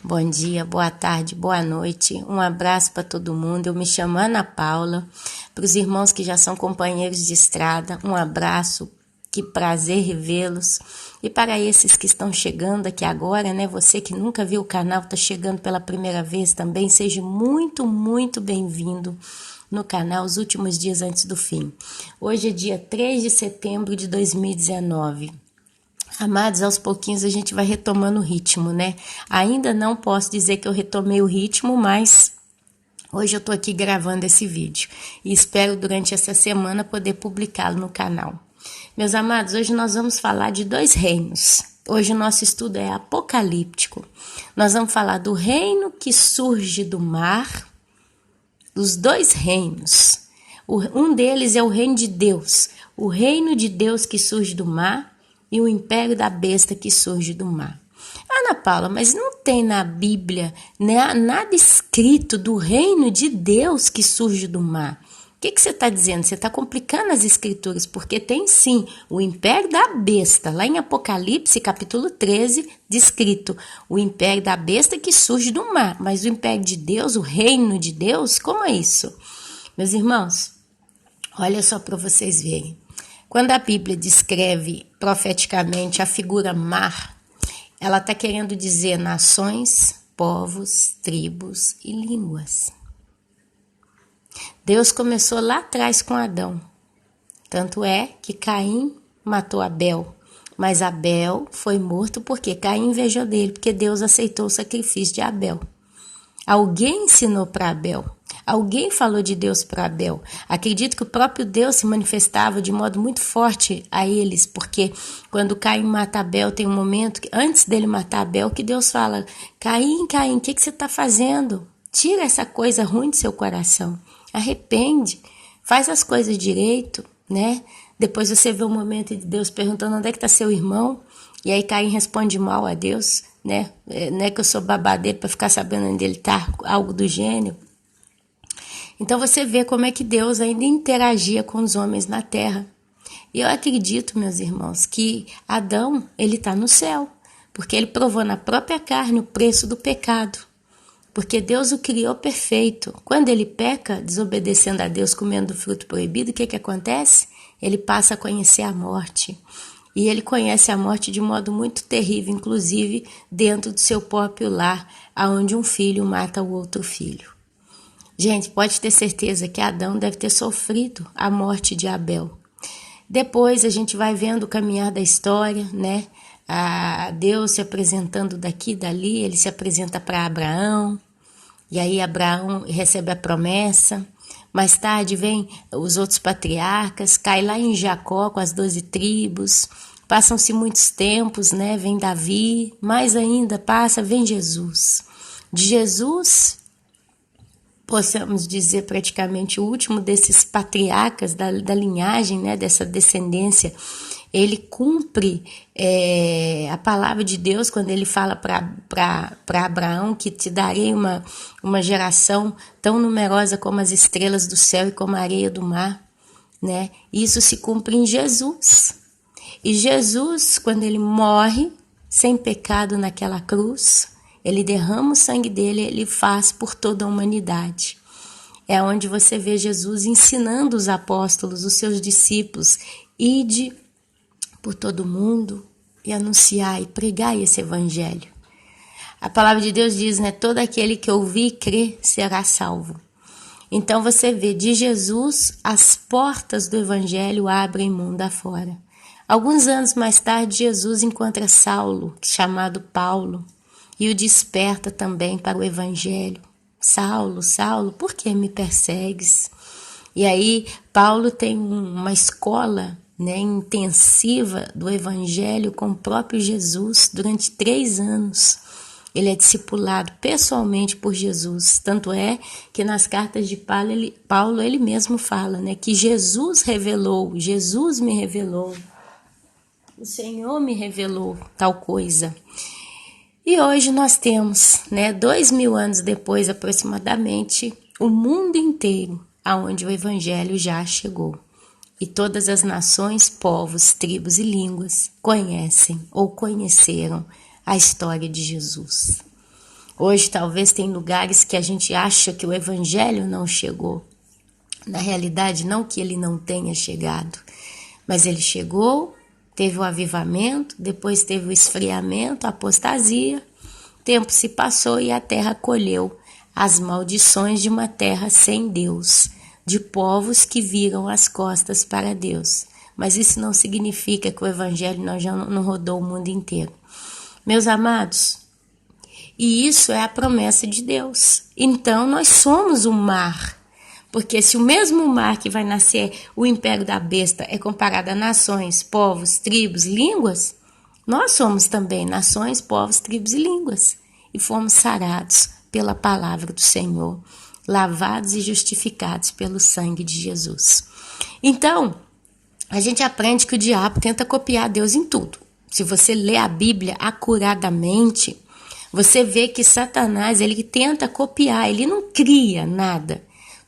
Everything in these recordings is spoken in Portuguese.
Bom dia, boa tarde, boa noite. Um abraço para todo mundo. Eu me chamo Ana Paula. Para os irmãos que já são companheiros de estrada, um abraço. Que prazer revê-los. E para esses que estão chegando aqui agora, né? Você que nunca viu o canal, está chegando pela primeira vez também, seja muito, muito bem-vindo no canal Os Últimos Dias Antes do Fim. Hoje é dia 3 de setembro de 2019. Amados, aos pouquinhos a gente vai retomando o ritmo, né? Ainda não posso dizer que eu retomei o ritmo, mas hoje eu tô aqui gravando esse vídeo e espero durante essa semana poder publicá-lo no canal. Meus amados, hoje nós vamos falar de dois reinos. Hoje o nosso estudo é apocalíptico. Nós vamos falar do reino que surge do mar, dos dois reinos. Um deles é o reino de Deus, o reino de Deus que surge do mar, e o império da besta que surge do mar. Ana Paula, mas não tem na Bíblia nada escrito do reino de Deus que surge do mar. O que você está dizendo? Você está complicando as escrituras, porque tem sim o império da besta, lá em Apocalipse, capítulo 13, descrito o império da besta que surge do mar. Mas o império de Deus, o reino de Deus, como é isso? Meus irmãos, olha só para vocês verem. Quando a Bíblia descreve profeticamente a figura mar, ela está querendo dizer nações, povos, tribos e línguas. Deus começou lá atrás com Adão. Tanto é que Caim matou Abel, mas Abel foi morto porque Caim invejou dele, porque Deus aceitou o sacrifício de Abel. Alguém ensinou para Abel. Alguém falou de Deus para Abel. Acredito que o próprio Deus se manifestava de modo muito forte a eles, porque quando Caim mata Abel, tem um momento, antes dele matar Abel, que Deus fala: Caim, o que você está fazendo? Tira essa coisa ruim do seu coração. Arrepende. Faz as coisas direito, né? Depois você vê o momento de Deus perguntando onde é que está seu irmão. E aí Caim responde mal a Deus, né? Não é que eu sou babadeiro para ficar sabendo onde ele está, algo do gênero. Então você vê como é que Deus ainda interagia com os homens na terra. E eu acredito, meus irmãos, que Adão, ele está no céu, porque ele provou na própria carne o preço do pecado. Porque Deus o criou perfeito. Quando ele peca, desobedecendo a Deus, comendo do fruto proibido, o que acontece? Ele passa a conhecer a morte. E ele conhece a morte de modo muito terrível, inclusive dentro do seu próprio lar, onde um filho mata o outro filho. Gente, pode ter certeza que Adão deve ter sofrido a morte de Abel. Depois a gente vai vendo o caminhar da história, né? Deus se apresentando daqui e dali, ele se apresenta para Abraão, e aí Abraão recebe a promessa. Mais tarde vem os outros patriarcas, cai lá em Jacó com as 12 tribos, passam-se muitos tempos, né? Vem Davi, mais ainda vem Jesus. De Jesus, possamos dizer praticamente o último desses patriarcas da linhagem, né, dessa descendência, ele cumpre a palavra de Deus quando ele fala para Abraão que te darei uma geração tão numerosa como as estrelas do céu e como a areia do mar, né? Isso se cumpre em Jesus. E Jesus, quando ele morre sem pecado naquela cruz, ele derrama o sangue dele, ele faz por toda a humanidade. É onde você vê Jesus ensinando os apóstolos, os seus discípulos, ide por todo mundo e anunciar e pregar esse evangelho. A palavra de Deus diz, né? Todo aquele que ouvir e crer será salvo. Então você vê, de Jesus, as portas do evangelho abrem mundo afora. Alguns anos mais tarde, Jesus encontra Saulo, chamado Paulo, e o desperta também para o evangelho. Saulo, Saulo, por que me persegues? E aí Paulo tem uma escola, né, intensiva do evangelho com o próprio Jesus durante 3 anos. Ele é discipulado pessoalmente por Jesus. Tanto é que nas cartas de Paulo ele mesmo fala, né, que Jesus me revelou. O Senhor me revelou tal coisa. E hoje nós temos, né, 2000 anos depois aproximadamente, o mundo inteiro aonde o evangelho já chegou. E todas as nações, povos, tribos e línguas conhecem ou conheceram a história de Jesus. Hoje talvez tem lugares que a gente acha que o evangelho não chegou. Na realidade, não que ele não tenha chegado, mas ele chegou, teve o avivamento, depois teve o esfriamento, a apostasia, o tempo se passou e a terra colheu as maldições de uma terra sem Deus, de povos que viram as costas para Deus. Mas isso não significa que o evangelho não rodou o mundo inteiro. Meus amados, e isso é a promessa de Deus. Então nós somos o mar. Porque se o mesmo mar que vai nascer o império da besta é comparado a nações, povos, tribos, línguas, nós somos também nações, povos, tribos e línguas. E fomos sarados pela palavra do Senhor, lavados e justificados pelo sangue de Jesus. Então, a gente aprende que o diabo tenta copiar Deus em tudo. Se você lê a Bíblia acuradamente, você vê que Satanás, ele tenta copiar, ele não cria nada.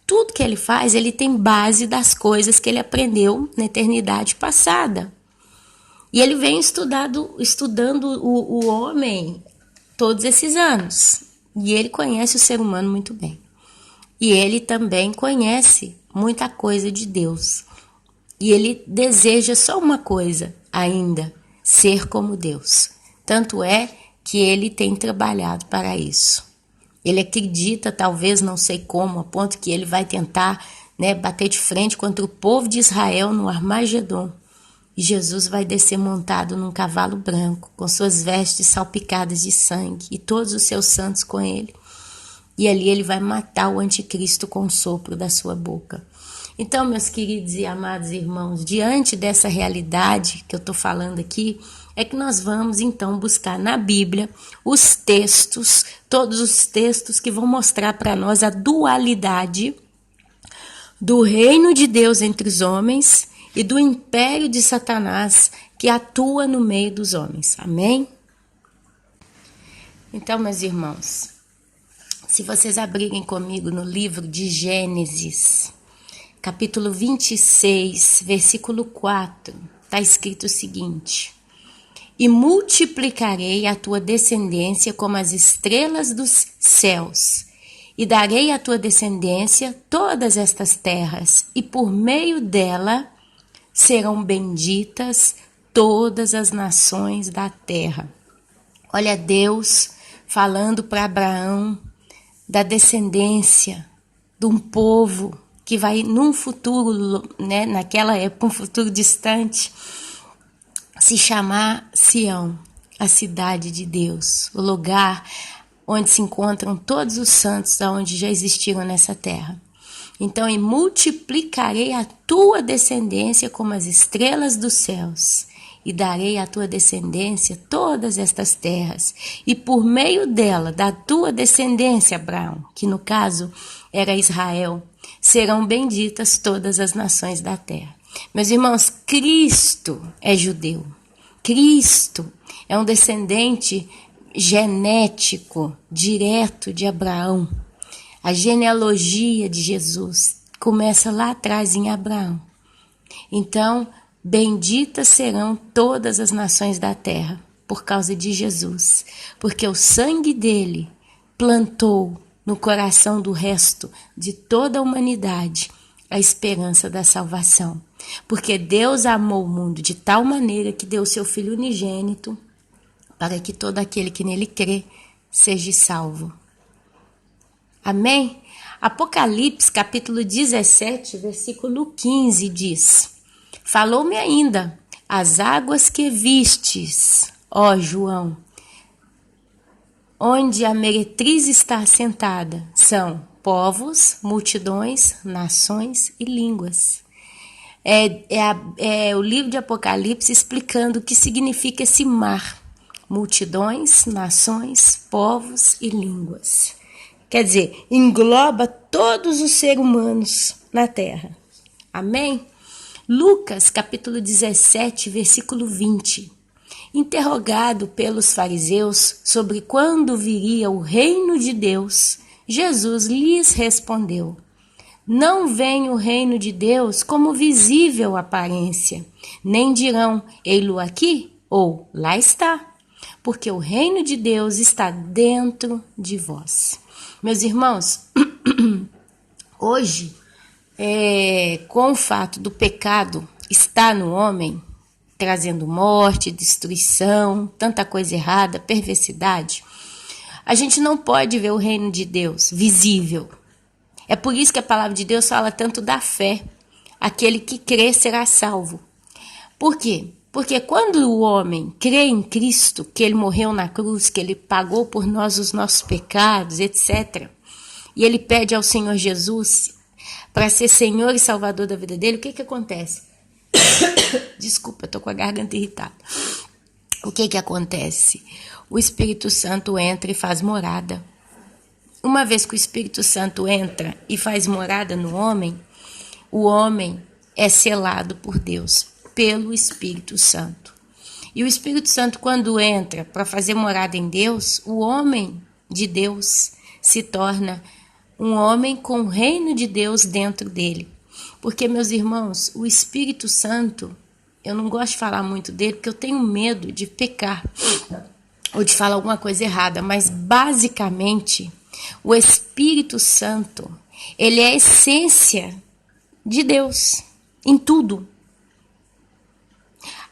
Tudo que ele faz, ele tem base das coisas que ele aprendeu na eternidade passada. E ele vem estudando o homem todos esses anos. E ele conhece o ser humano muito bem. E ele também conhece muita coisa de Deus. E ele deseja só uma coisa ainda, ser como Deus. Tanto é que ele tem trabalhado para isso. Ele acredita, talvez, não sei como, a ponto que ele vai tentar, bater de frente contra o povo de Israel no Armagedon. E Jesus vai descer montado num cavalo branco, com suas vestes salpicadas de sangue, e todos os seus santos com ele. E ali ele vai matar o anticristo com o sopro da sua boca. Então, meus queridos e amados irmãos, diante dessa realidade que eu estou falando aqui, é que nós vamos então buscar na Bíblia os textos, todos os textos que vão mostrar para nós a dualidade do reino de Deus entre os homens e do império de Satanás que atua no meio dos homens. Amém? Então, meus irmãos, se vocês abrirem comigo no livro de Gênesis, capítulo 26, versículo 4, está escrito o seguinte: e multiplicarei a tua descendência como as estrelas dos céus, e darei à tua descendência todas estas terras, e por meio dela serão benditas todas as nações da terra. Olha Deus falando para Abraão da descendência de um povo que vai num futuro, naquela época, um futuro distante, se chamar Sião, a cidade de Deus, o lugar onde se encontram todos os santos aonde já existiram nessa terra. Então, e multiplicarei a tua descendência como as estrelas dos céus, e darei à tua descendência todas estas terras, e por meio dela, da tua descendência, Abraão, que no caso era Israel, serão benditas todas as nações da terra. Meus irmãos, Cristo é judeu. Cristo é um descendente genético direto de Abraão. A genealogia de Jesus começa lá atrás em Abraão. Então, benditas serão todas as nações da terra por causa de Jesus, porque o sangue dele plantou no coração do resto de toda a humanidade a esperança da salvação. Porque Deus amou o mundo de tal maneira que deu seu Filho unigênito para que todo aquele que nele crê seja salvo. Amém? Apocalipse, capítulo 17, versículo 15 diz: falou-me ainda, as águas que vistes, ó João, onde a meretriz está assentada, são povos, multidões, nações e línguas. É o livro de Apocalipse explicando o que significa esse mar. Multidões, nações, povos e línguas. Quer dizer, engloba todos os seres humanos na terra. Amém? Lucas, capítulo 17, versículo 20. Interrogado pelos fariseus sobre quando viria o reino de Deus, Jesus lhes respondeu: não vem o reino de Deus como visível aparência, nem dirão, ei-lo aqui ou lá está. porque o reino de Deus está dentro de vós. Meus irmãos, hoje, com o fato do pecado estar no homem, trazendo morte, destruição, tanta coisa errada, perversidade, a gente não pode ver o reino de Deus visível. É por isso que a palavra de Deus fala tanto da fé. Aquele que crê será salvo. Por quê? Porque quando o homem crê em Cristo, que ele morreu na cruz, que ele pagou por nós os nossos pecados, etc., e ele pede ao Senhor Jesus para ser Senhor e Salvador da vida dele, o que acontece? Desculpa, estou com a garganta irritada. O que acontece? O Espírito Santo entra e faz morada. Uma vez que o Espírito Santo entra e faz morada no homem, o homem é selado por Deus, pelo Espírito Santo. E o Espírito Santo, quando entra para fazer morada em Deus, o homem de Deus se torna um homem com o reino de Deus dentro dele. Porque, meus irmãos, o Espírito Santo, eu não gosto de falar muito dele, porque eu tenho medo de pecar ou de falar alguma coisa errada, mas basicamente, o Espírito Santo, ele é a essência de Deus, em tudo.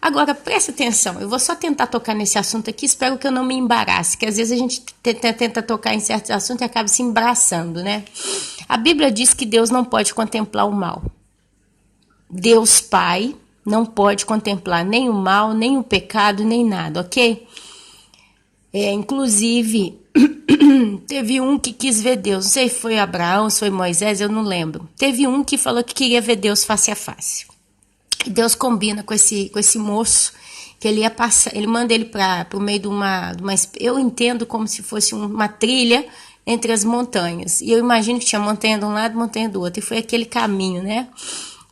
Agora, presta atenção, eu vou só tentar tocar nesse assunto aqui, espero que eu não me embarace, que às vezes a gente tenta tocar em certos assuntos e acaba se embaraçando, né? A Bíblia diz que Deus não pode contemplar o mal. Deus Pai não pode contemplar nem o mal, nem o pecado, nem nada, ok? Inclusive, teve um que quis ver Deus, não sei se foi Abraão, se foi Moisés, eu não lembro. Teve um que falou que queria ver Deus face a face. E Deus combina com esse moço, que ele ia passar, ele manda ele para o meio de uma, eu entendo como se fosse uma trilha entre as montanhas. E eu imagino que tinha montanha de um lado e montanha do outro, e foi aquele caminho, né?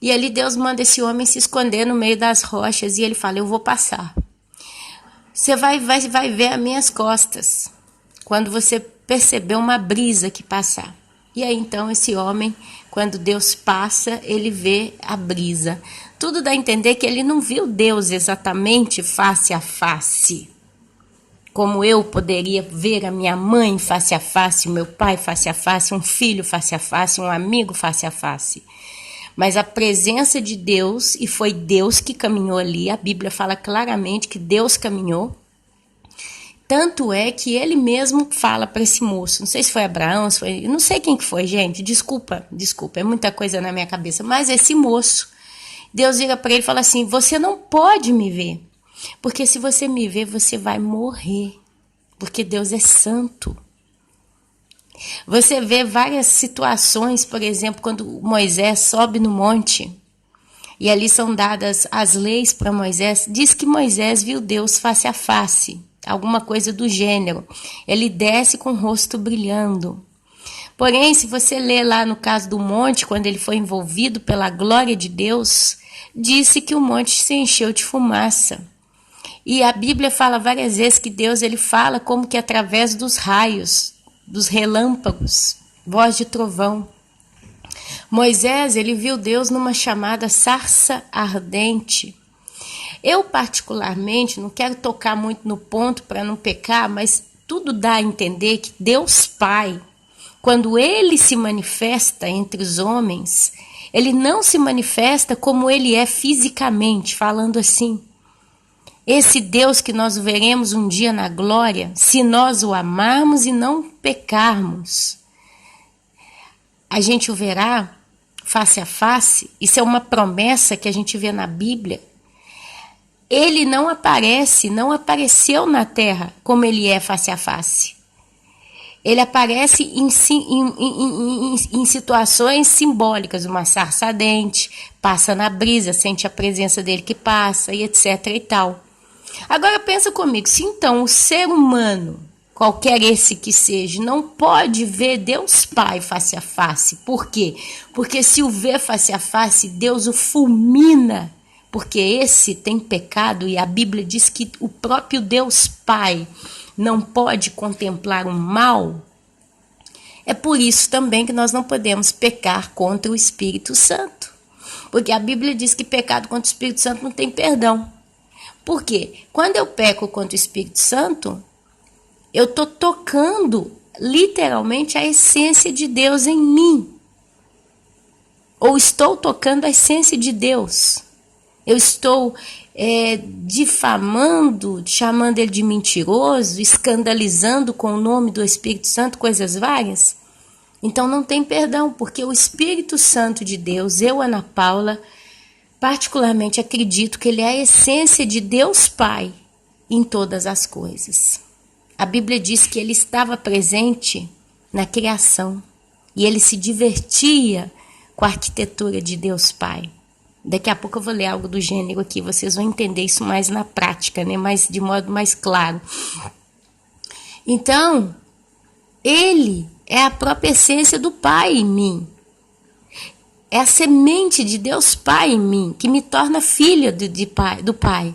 E ali Deus manda esse homem se esconder no meio das rochas, e ele fala, eu vou passar. Você vai ver as minhas costas, quando você perceber uma brisa que passar. E aí então esse homem, quando Deus passa, ele vê a brisa. Tudo dá a entender que ele não viu Deus exatamente face a face, como eu poderia ver a minha mãe face a face, o meu pai face a face, um filho face a face, um amigo face a face. Mas a presença de Deus, e foi Deus que caminhou ali, a Bíblia fala claramente que Deus caminhou. Tanto é que ele mesmo fala para esse moço, não sei se foi Abraão, não sei quem que foi, gente, desculpa, é muita coisa na minha cabeça, mas esse moço, Deus vira para ele e fala assim, você não pode me ver, porque se você me ver, você vai morrer, porque Deus é santo. Você vê várias situações, por exemplo, quando Moisés sobe no monte, e ali são dadas as leis para Moisés, diz que Moisés viu Deus face a face, alguma coisa do gênero. Ele desce com o rosto brilhando. Porém, se você ler lá no caso do monte, quando ele foi envolvido pela glória de Deus, disse que o monte se encheu de fumaça. E a Bíblia fala várias vezes que Deus ele fala como que através dos raios, dos relâmpagos, voz de trovão. Moisés, ele viu Deus numa chamada sarça ardente. Eu, particularmente, não quero tocar muito no ponto para não pecar, mas tudo dá a entender que Deus Pai, quando ele se manifesta entre os homens, ele não se manifesta como ele é fisicamente, falando assim. Esse Deus que nós veremos um dia na glória, se nós o amarmos e não pecarmos, a gente o verá face a face. Isso é uma promessa que a gente vê na Bíblia. Ele não apareceu na terra como ele é face a face. Ele aparece em situações simbólicas, uma sarça ardente, passa na brisa, sente a presença dele que passa, e etc e tal. Agora pensa comigo, se então o ser humano, qualquer esse que seja, não pode ver Deus Pai face a face. Por quê? Porque se o vê face a face, Deus o fulmina, porque esse tem pecado e a Bíblia diz que o próprio Deus Pai não pode contemplar o mal. É por isso também que nós não podemos pecar contra o Espírito Santo, porque a Bíblia diz que pecado contra o Espírito Santo não tem perdão. Por quê? Quando eu peco contra o Espírito Santo, eu estou tocando literalmente a essência de Deus em mim. Ou estou tocando a essência de Deus. Eu estou difamando, chamando ele de mentiroso, escandalizando com o nome do Espírito Santo, coisas várias. Então não tem perdão, porque o Espírito Santo de Deus, eu, Ana Paula, particularmente acredito que ele é a essência de Deus Pai em todas as coisas. A Bíblia diz que ele estava presente na criação e ele se divertia com a arquitetura de Deus Pai. Daqui a pouco eu vou ler algo do gênero aqui, vocês vão entender isso mais na prática, né? De modo mais claro. Então, ele é a própria essência do Pai em mim. É a semente de Deus Pai em mim, que me torna filha do Pai.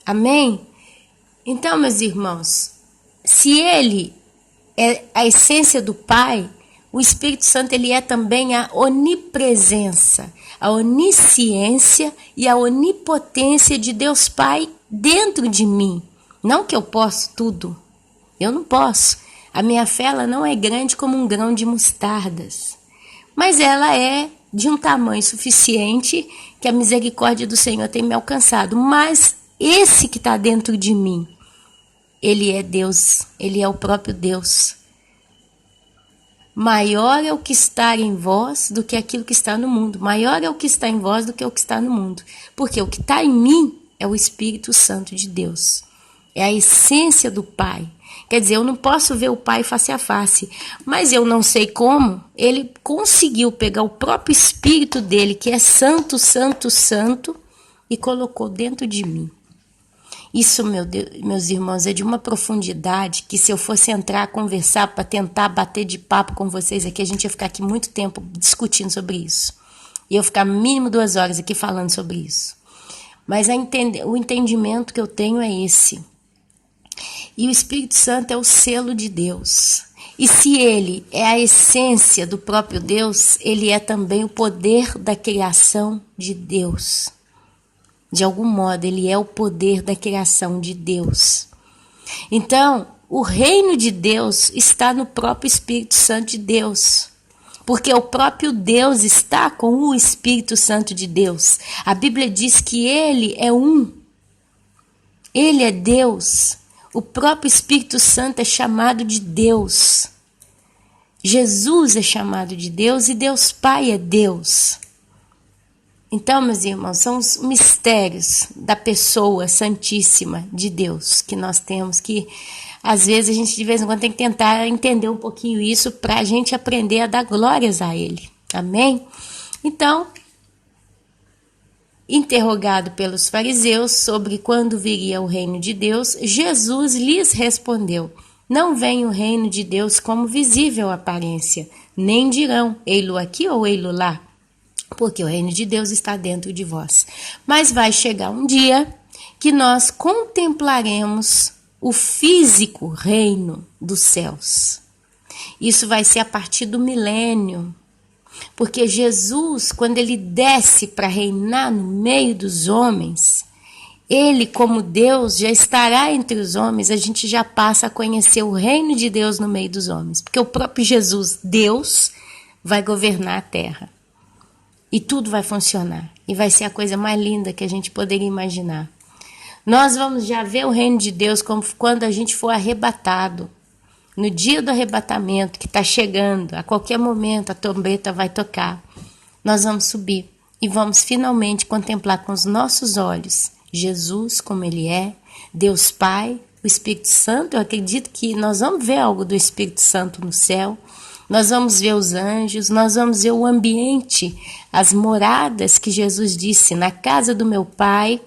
Amém? Então, meus irmãos, se ele é a essência do Pai, o Espírito Santo ele é também a onipresença, a onisciência e a onipotência de Deus Pai dentro de mim. Não que eu possa tudo, eu não posso. A minha fé ela não é grande como um grão de mostardas, mas ela é de um tamanho suficiente que a misericórdia do Senhor tem me alcançado. Mas esse que está dentro de mim, ele é Deus, ele é o próprio Deus. Maior é o que está em vós do que aquilo que está no mundo. Maior é o que está em vós do que o que está no mundo. Porque o que está em mim é o Espírito Santo de Deus. É a essência do Pai. Quer dizer, eu não posso ver o Pai face a face, mas eu não sei como ele conseguiu pegar o próprio Espírito dele, que é santo, santo, santo, e colocou dentro de mim. Isso, meus irmãos, é de uma profundidade que se eu fosse entrar, conversar, para tentar bater de papo com vocês aqui, a gente ia ficar aqui muito tempo discutindo sobre isso. E eu ficar mínimo 2 horas aqui falando sobre isso. Mas o entendimento que eu tenho é esse. E o Espírito Santo é o selo de Deus. E se ele é a essência do próprio Deus, ele é também o poder da criação de Deus. De algum modo, ele é o poder da criação de Deus. Então, o reino de Deus está no próprio Espírito Santo de Deus. Porque o próprio Deus está com o Espírito Santo de Deus. A Bíblia diz que ele é um. Ele é Deus. O próprio Espírito Santo é chamado de Deus. Jesus é chamado de Deus e Deus Pai é Deus. Então, meus irmãos, são os mistérios da pessoa santíssima de Deus que nós temos que, às vezes, a gente de vez em quando tem que tentar entender um pouquinho isso para a gente aprender a dar glórias a Ele. Amém? Então, interrogado pelos fariseus sobre quando viria o reino de Deus, Jesus lhes respondeu: não vem o reino de Deus como visível aparência, nem dirão, ei-lo aqui ou ei-lo lá, porque o reino de Deus está dentro de vós. Mas vai chegar um dia que nós contemplaremos o físico reino dos céus. Isso vai ser a partir do milênio. Porque Jesus, quando ele desce para reinar no meio dos homens, ele, como Deus, já estará entre os homens, a gente já passa a conhecer o reino de Deus no meio dos homens. Porque o próprio Jesus, Deus, vai governar a terra. E tudo vai funcionar. E vai ser a coisa mais linda que a gente poderia imaginar. Nós vamos já ver o reino de Deus como quando a gente for arrebatado. No dia do arrebatamento que está chegando, a qualquer momento a trombeta vai tocar. Nós vamos subir e vamos finalmente contemplar com os nossos olhos Jesus como Ele é, Deus Pai, o Espírito Santo. Eu acredito que nós vamos ver algo do Espírito Santo no céu. Nós vamos ver os anjos, nós vamos ver o ambiente, as moradas que Jesus disse: na casa do meu Pai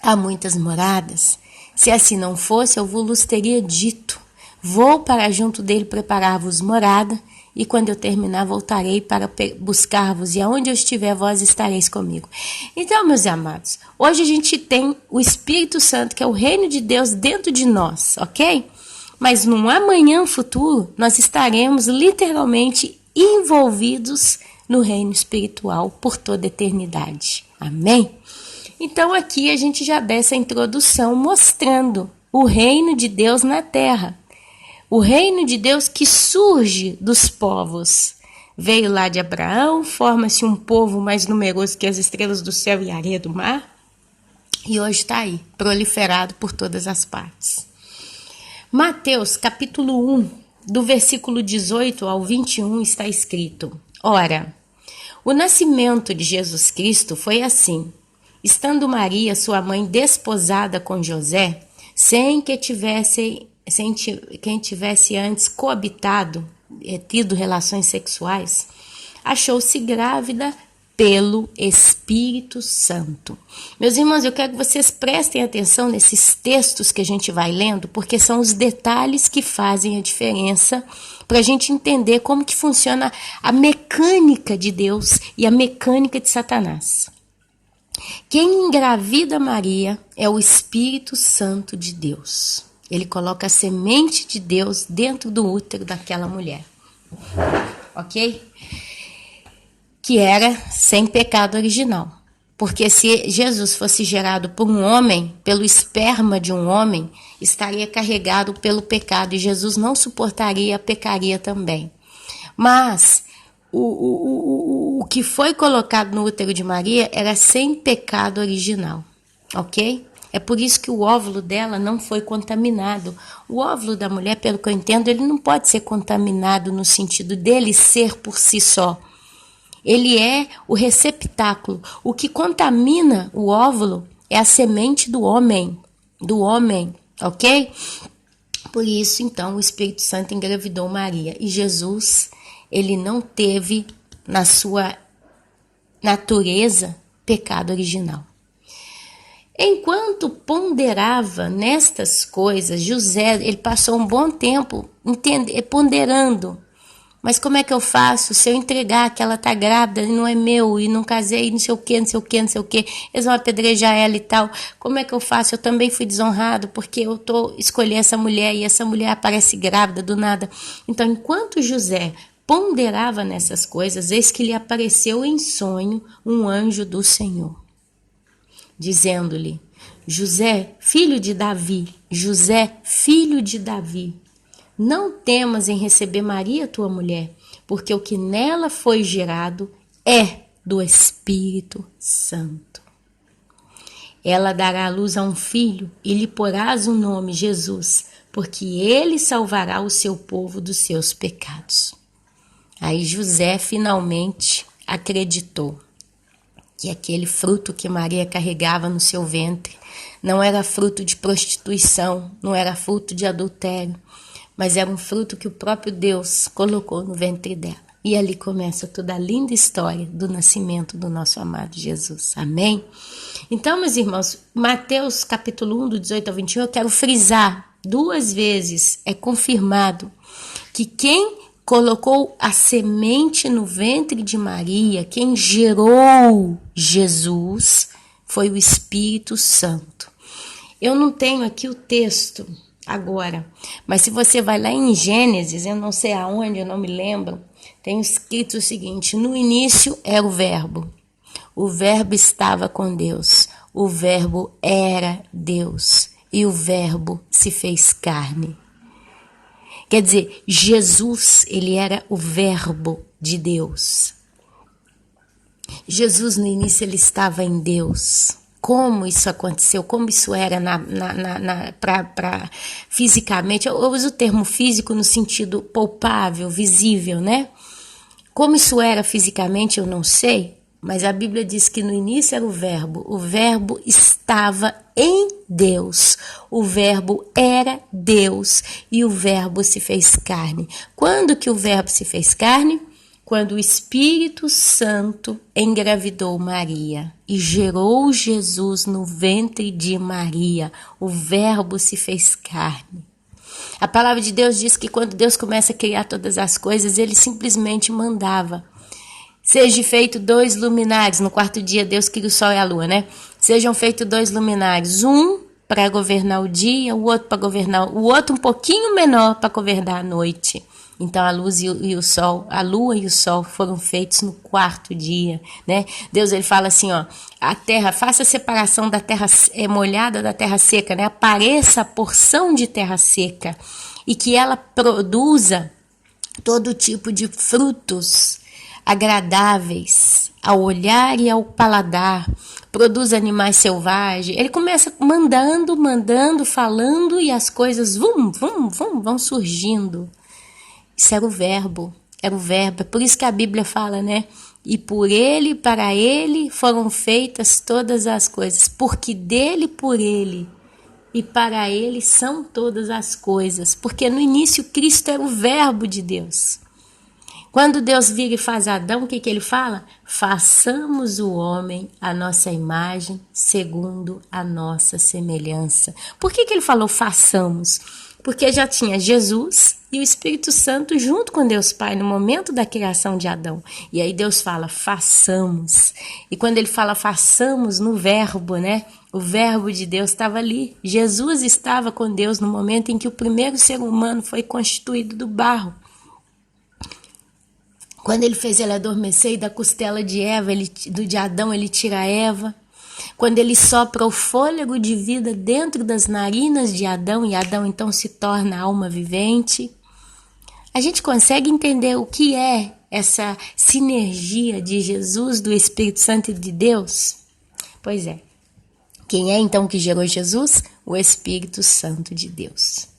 há muitas moradas. Se assim não fosse, eu vos teria dito: vou para junto dele preparar-vos morada, e quando eu terminar voltarei para buscar-vos, e aonde eu estiver, vós estareis comigo. Então, meus amados, hoje a gente tem o Espírito Santo, que é o reino de Deus dentro de nós, ok? Mas num amanhã futuro, nós estaremos literalmente envolvidos no reino espiritual por toda a eternidade. Amém? Então aqui a gente já dá essa introdução mostrando o reino de Deus na terra. O reino de Deus que surge dos povos. Veio lá de Abraão, forma-se um povo mais numeroso que as estrelas do céu e a areia do mar. E hoje está aí, proliferado por todas as partes. Mateus, capítulo 1, do versículo 18 ao 21, está escrito: Ora, o nascimento de Jesus Cristo foi assim. Estando Maria, sua mãe, desposada com José, sem quem tivesse antes coabitado, tido relações sexuais, achou-se grávida pelo Espírito Santo. Meus irmãos, eu quero que vocês prestem atenção nesses textos que a gente vai lendo, porque são os detalhes que fazem a diferença para a gente entender como que funciona a mecânica de Deus e a mecânica de Satanás. Quem engravida Maria é o Espírito Santo de Deus. Ele coloca a semente de Deus dentro do útero daquela mulher. Ok? Que era sem pecado original. Porque se Jesus fosse gerado por um homem, pelo esperma de um homem, estaria carregado pelo pecado e Jesus não suportaria, pecaria também. Mas o que foi colocado no útero de Maria era sem pecado original, ok? É por isso que o óvulo dela não foi contaminado. O óvulo da mulher, pelo que eu entendo, ele não pode ser contaminado no sentido dele ser por si só. Ele é o receptáculo. O que contamina o óvulo é a semente do homem, ok? Por isso, então, o Espírito Santo engravidou Maria. E Jesus, ele não teve na sua natureza pecado original. Enquanto ponderava nestas coisas, José, ele passou um bom tempo ponderando. Mas como é que eu faço se eu entregar que ela tá grávida e não é meu, e não casei, não sei o quê, eles vão apedrejar ela e tal. Como é que eu faço? Eu também fui desonrado porque eu escolhi essa mulher e essa mulher aparece grávida do nada. Então, enquanto José ponderava nessas coisas, eis que lhe apareceu em sonho um anjo do Senhor, dizendo-lhe: José, filho de Davi, não temas em receber Maria, tua mulher, porque o que nela foi gerado é do Espírito Santo. Ela dará à luz a um filho e lhe porás o nome Jesus, porque ele salvará o seu povo dos seus pecados. Aí José finalmente acreditou que aquele fruto que Maria carregava no seu ventre não era fruto de prostituição, não era fruto de adultério, mas era um fruto que o próprio Deus colocou no ventre dela. E ali começa toda a linda história do nascimento do nosso amado Jesus. Amém? Então, meus irmãos, Mateus capítulo 1, do 18 ao 21, eu quero frisar 2 vezes, é confirmado que quem colocou a semente no ventre de Maria, quem gerou Jesus, foi o Espírito Santo. Eu não tenho aqui o texto agora, mas se você vai lá em Gênesis, eu não sei aonde, eu não me lembro, tem escrito o seguinte: no início era o verbo estava com Deus, o verbo era Deus e o verbo se fez carne. Quer dizer, Jesus, ele era o verbo de Deus. Jesus no início ele estava em Deus. Como isso aconteceu, como isso era fisicamente, eu uso o termo físico no sentido palpável, visível, né? Como isso era fisicamente eu não sei, mas a Bíblia diz que no início era o verbo estava em Deus, o verbo era Deus e o verbo se fez carne. Quando que o verbo se fez carne? Quando o Espírito Santo engravidou Maria e gerou Jesus no ventre de Maria, o verbo se fez carne. A palavra de Deus diz que quando Deus começa a criar todas as coisas, ele simplesmente mandava. Seja feito 2 luminares, no 4º dia Deus cria o sol e a lua, né? Sejam feitos 2 luminares, um para governar o dia, o outro para governar, o outro um pouquinho menor para governar a noite. Então a luz e o sol, a lua e o sol foram feitos no quarto dia, né? Deus, ele fala assim, ó, a terra, faça a separação da terra molhada da terra seca, né? Apareça a porção de terra seca e que ela produza todo tipo de frutos agradáveis ao olhar e ao paladar, produz animais selvagens. Ele começa mandando, falando e as coisas vão surgindo. Isso era o verbo. É por isso que a Bíblia fala, né? E por ele, para ele foram feitas todas as coisas, porque dele, por ele e para ele são todas as coisas. Porque no início Cristo era o verbo de Deus. Quando Deus vira e faz Adão, o que ele fala? Façamos o homem à nossa imagem, segundo a nossa semelhança. Por que ele falou façamos? Porque já tinha Jesus e o Espírito Santo junto com Deus Pai no momento da criação de Adão. E aí Deus fala, façamos. E quando ele fala façamos no verbo, né? O verbo de Deus estava ali. Jesus estava com Deus no momento em que o primeiro ser humano foi constituído do barro. Quando ele fez ele adormecer e da costela de de Adão ele tira a Eva. Quando ele sopra o fôlego de vida dentro das narinas de Adão e Adão então se torna alma vivente. A gente consegue entender o que é essa sinergia de Jesus, do Espírito Santo e de Deus? Pois é. Quem é então que gerou Jesus? O Espírito Santo de Deus.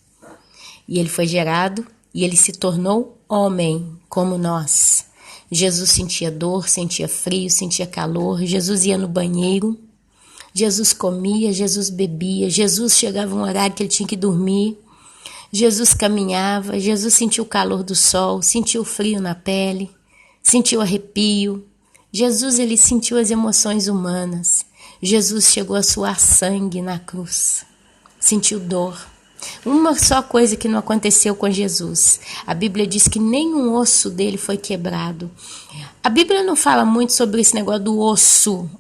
E ele foi gerado e ele se tornou homem como nós. Jesus sentia dor, sentia frio, sentia calor. Jesus ia no banheiro. Jesus comia, Jesus bebia. Jesus chegava um horário que ele tinha que dormir. Jesus caminhava. Jesus sentiu o calor do sol, sentiu o frio na pele, sentiu arrepio. Jesus, ele sentiu as emoções humanas. Jesus chegou a suar sangue na cruz. Sentiu dor. Uma só coisa que não aconteceu com Jesus. A Bíblia diz que nenhum osso dele foi quebrado. A Bíblia não fala muito sobre esse negócio do osso.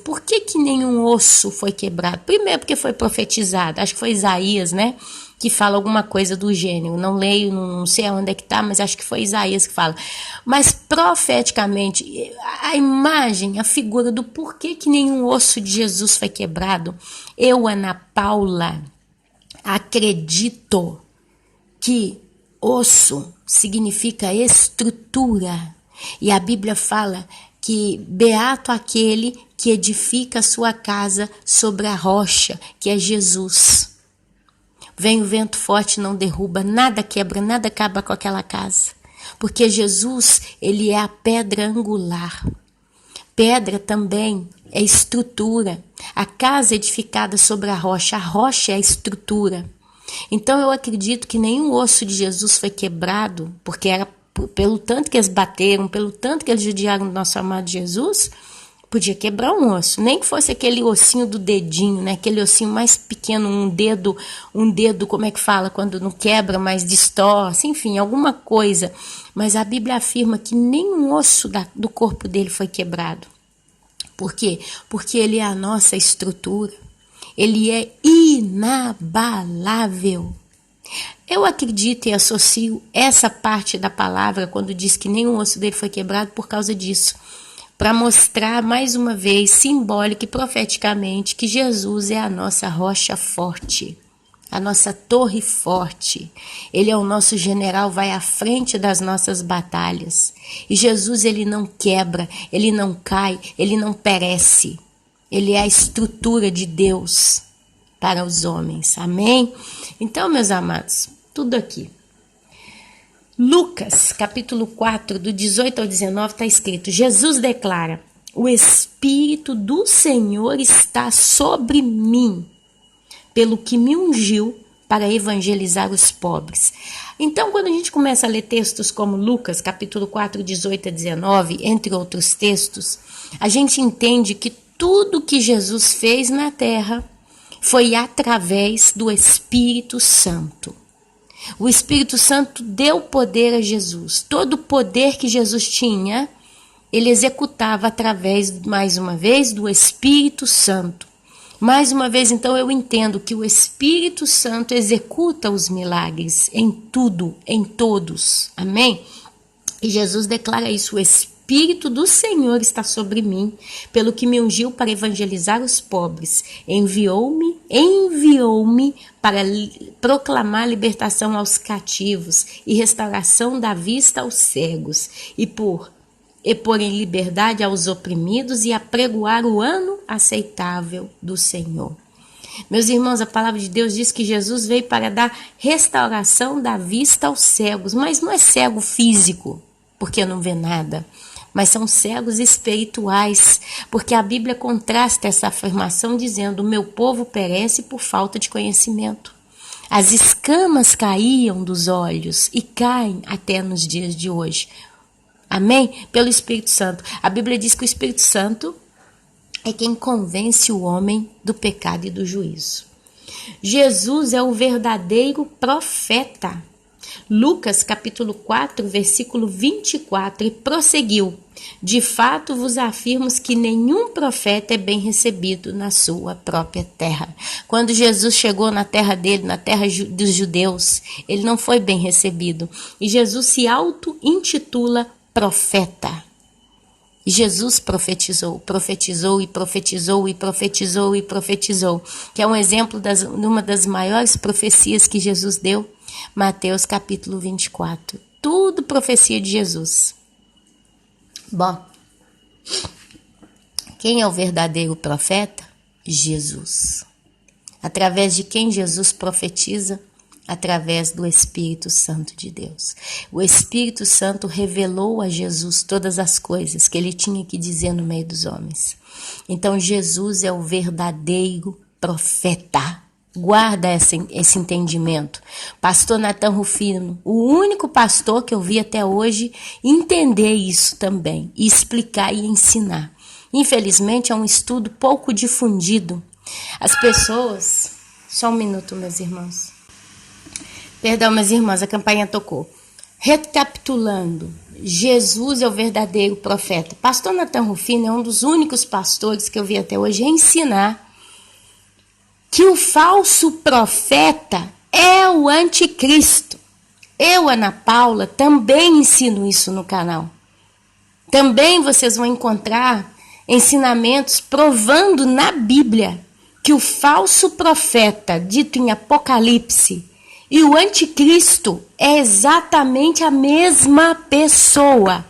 Por que nenhum osso foi quebrado? Primeiro porque foi profetizado. Acho que foi Isaías, né? Que fala alguma coisa do gênero. Não leio, não sei onde é que está, mas acho que foi Isaías que fala. Mas profeticamente, a imagem, a figura do porquê que nenhum osso de Jesus foi quebrado. Eu, Ana Paula, acredito que osso significa estrutura. E a Bíblia fala que beato aquele que edifica a sua casa sobre a rocha, que é Jesus. Vem o vento forte, não derruba, nada quebra, nada acaba com aquela casa. Porque Jesus, ele é a pedra angular. Pedra também é estrutura. A casa edificada sobre a rocha é a estrutura. Então eu acredito que nenhum osso de Jesus foi quebrado, porque era pelo tanto que eles bateram, pelo tanto que eles judiaram do nosso amado Jesus, podia quebrar um osso. Nem que fosse aquele ossinho do dedinho, né? Aquele ossinho mais pequeno, um dedo, como é que fala? Quando não quebra, mas distorce, enfim, alguma coisa. Mas a Bíblia afirma que nenhum osso do corpo dele foi quebrado. Por quê? Porque ele é a nossa estrutura. Ele é inabalável. Eu acredito e associo essa parte da palavra quando diz que nenhum osso dele foi quebrado por causa disso. Para mostrar mais uma vez, simbólica e profeticamente, que Jesus é a nossa rocha forte. A nossa torre forte. Ele é o nosso general, vai à frente das nossas batalhas. E Jesus, ele não quebra, ele não cai, ele não perece. Ele é a estrutura de Deus para os homens. Amém? Então, meus amados, tudo aqui. Lucas, capítulo 4, do 18 ao 19, está escrito: Jesus declara: o Espírito do Senhor está sobre mim, pelo que me ungiu para evangelizar os pobres. Então, quando a gente começa a ler textos como Lucas, capítulo 4, 18 a 19, entre outros textos, a gente entende que tudo que Jesus fez na terra foi através do Espírito Santo. O Espírito Santo deu poder a Jesus. Todo o poder que Jesus tinha, ele executava através, mais uma vez, do Espírito Santo. Mais uma vez, então, eu entendo que o Espírito Santo executa os milagres em tudo, em todos. Amém? E Jesus declara isso: o Espírito do Senhor está sobre mim, pelo que me ungiu para evangelizar os pobres. Enviou-me para proclamar libertação aos cativos e restauração da vista aos cegos, e pôr em liberdade aos oprimidos e apregoar o ano aceitável do Senhor. Meus irmãos, a palavra de Deus diz que Jesus veio para dar restauração da vista aos cegos, mas não é cego físico, porque não vê nada, mas são cegos espirituais, porque a Bíblia contrasta essa afirmação dizendo: o meu povo perece por falta de conhecimento. As escamas caíam dos olhos e caem até nos dias de hoje. Amém? Pelo Espírito Santo. A Bíblia diz que o Espírito Santo é quem convence o homem do pecado e do juízo. Jesus é o verdadeiro profeta. Lucas capítulo 4, versículo 24, e prosseguiu: de fato vos afirmo que nenhum profeta é bem recebido na sua própria terra. Quando Jesus chegou na terra dele, na terra dos judeus, ele não foi bem recebido. E Jesus se auto-intitula profeta. E Jesus profetizou, que é um exemplo de uma das maiores profecias que Jesus deu, Mateus capítulo 24. Tudo profecia de Jesus. Bom, quem é o verdadeiro profeta? Jesus. Através de quem Jesus profetiza? Através do Espírito Santo de Deus. O Espírito Santo revelou a Jesus todas as coisas que ele tinha que dizer no meio dos homens. Então Jesus é o verdadeiro profeta. Guarda esse entendimento. Pastor Natan Rufino, o único pastor que eu vi até hoje entender isso também, e explicar e ensinar. Infelizmente é um estudo pouco difundido. As pessoas... Só um minuto, meus irmãos. Perdão, meus irmãos, a campainha tocou. Recapitulando, Jesus é o verdadeiro profeta. Pastor Natan Rufino é um dos únicos pastores que eu vi até hoje ensinar que o falso profeta é o anticristo. Eu, Ana Paula, também ensino isso no canal. Também vocês vão encontrar ensinamentos provando na Bíblia que o falso profeta, dito em Apocalipse, e o anticristo é exatamente a mesma pessoa.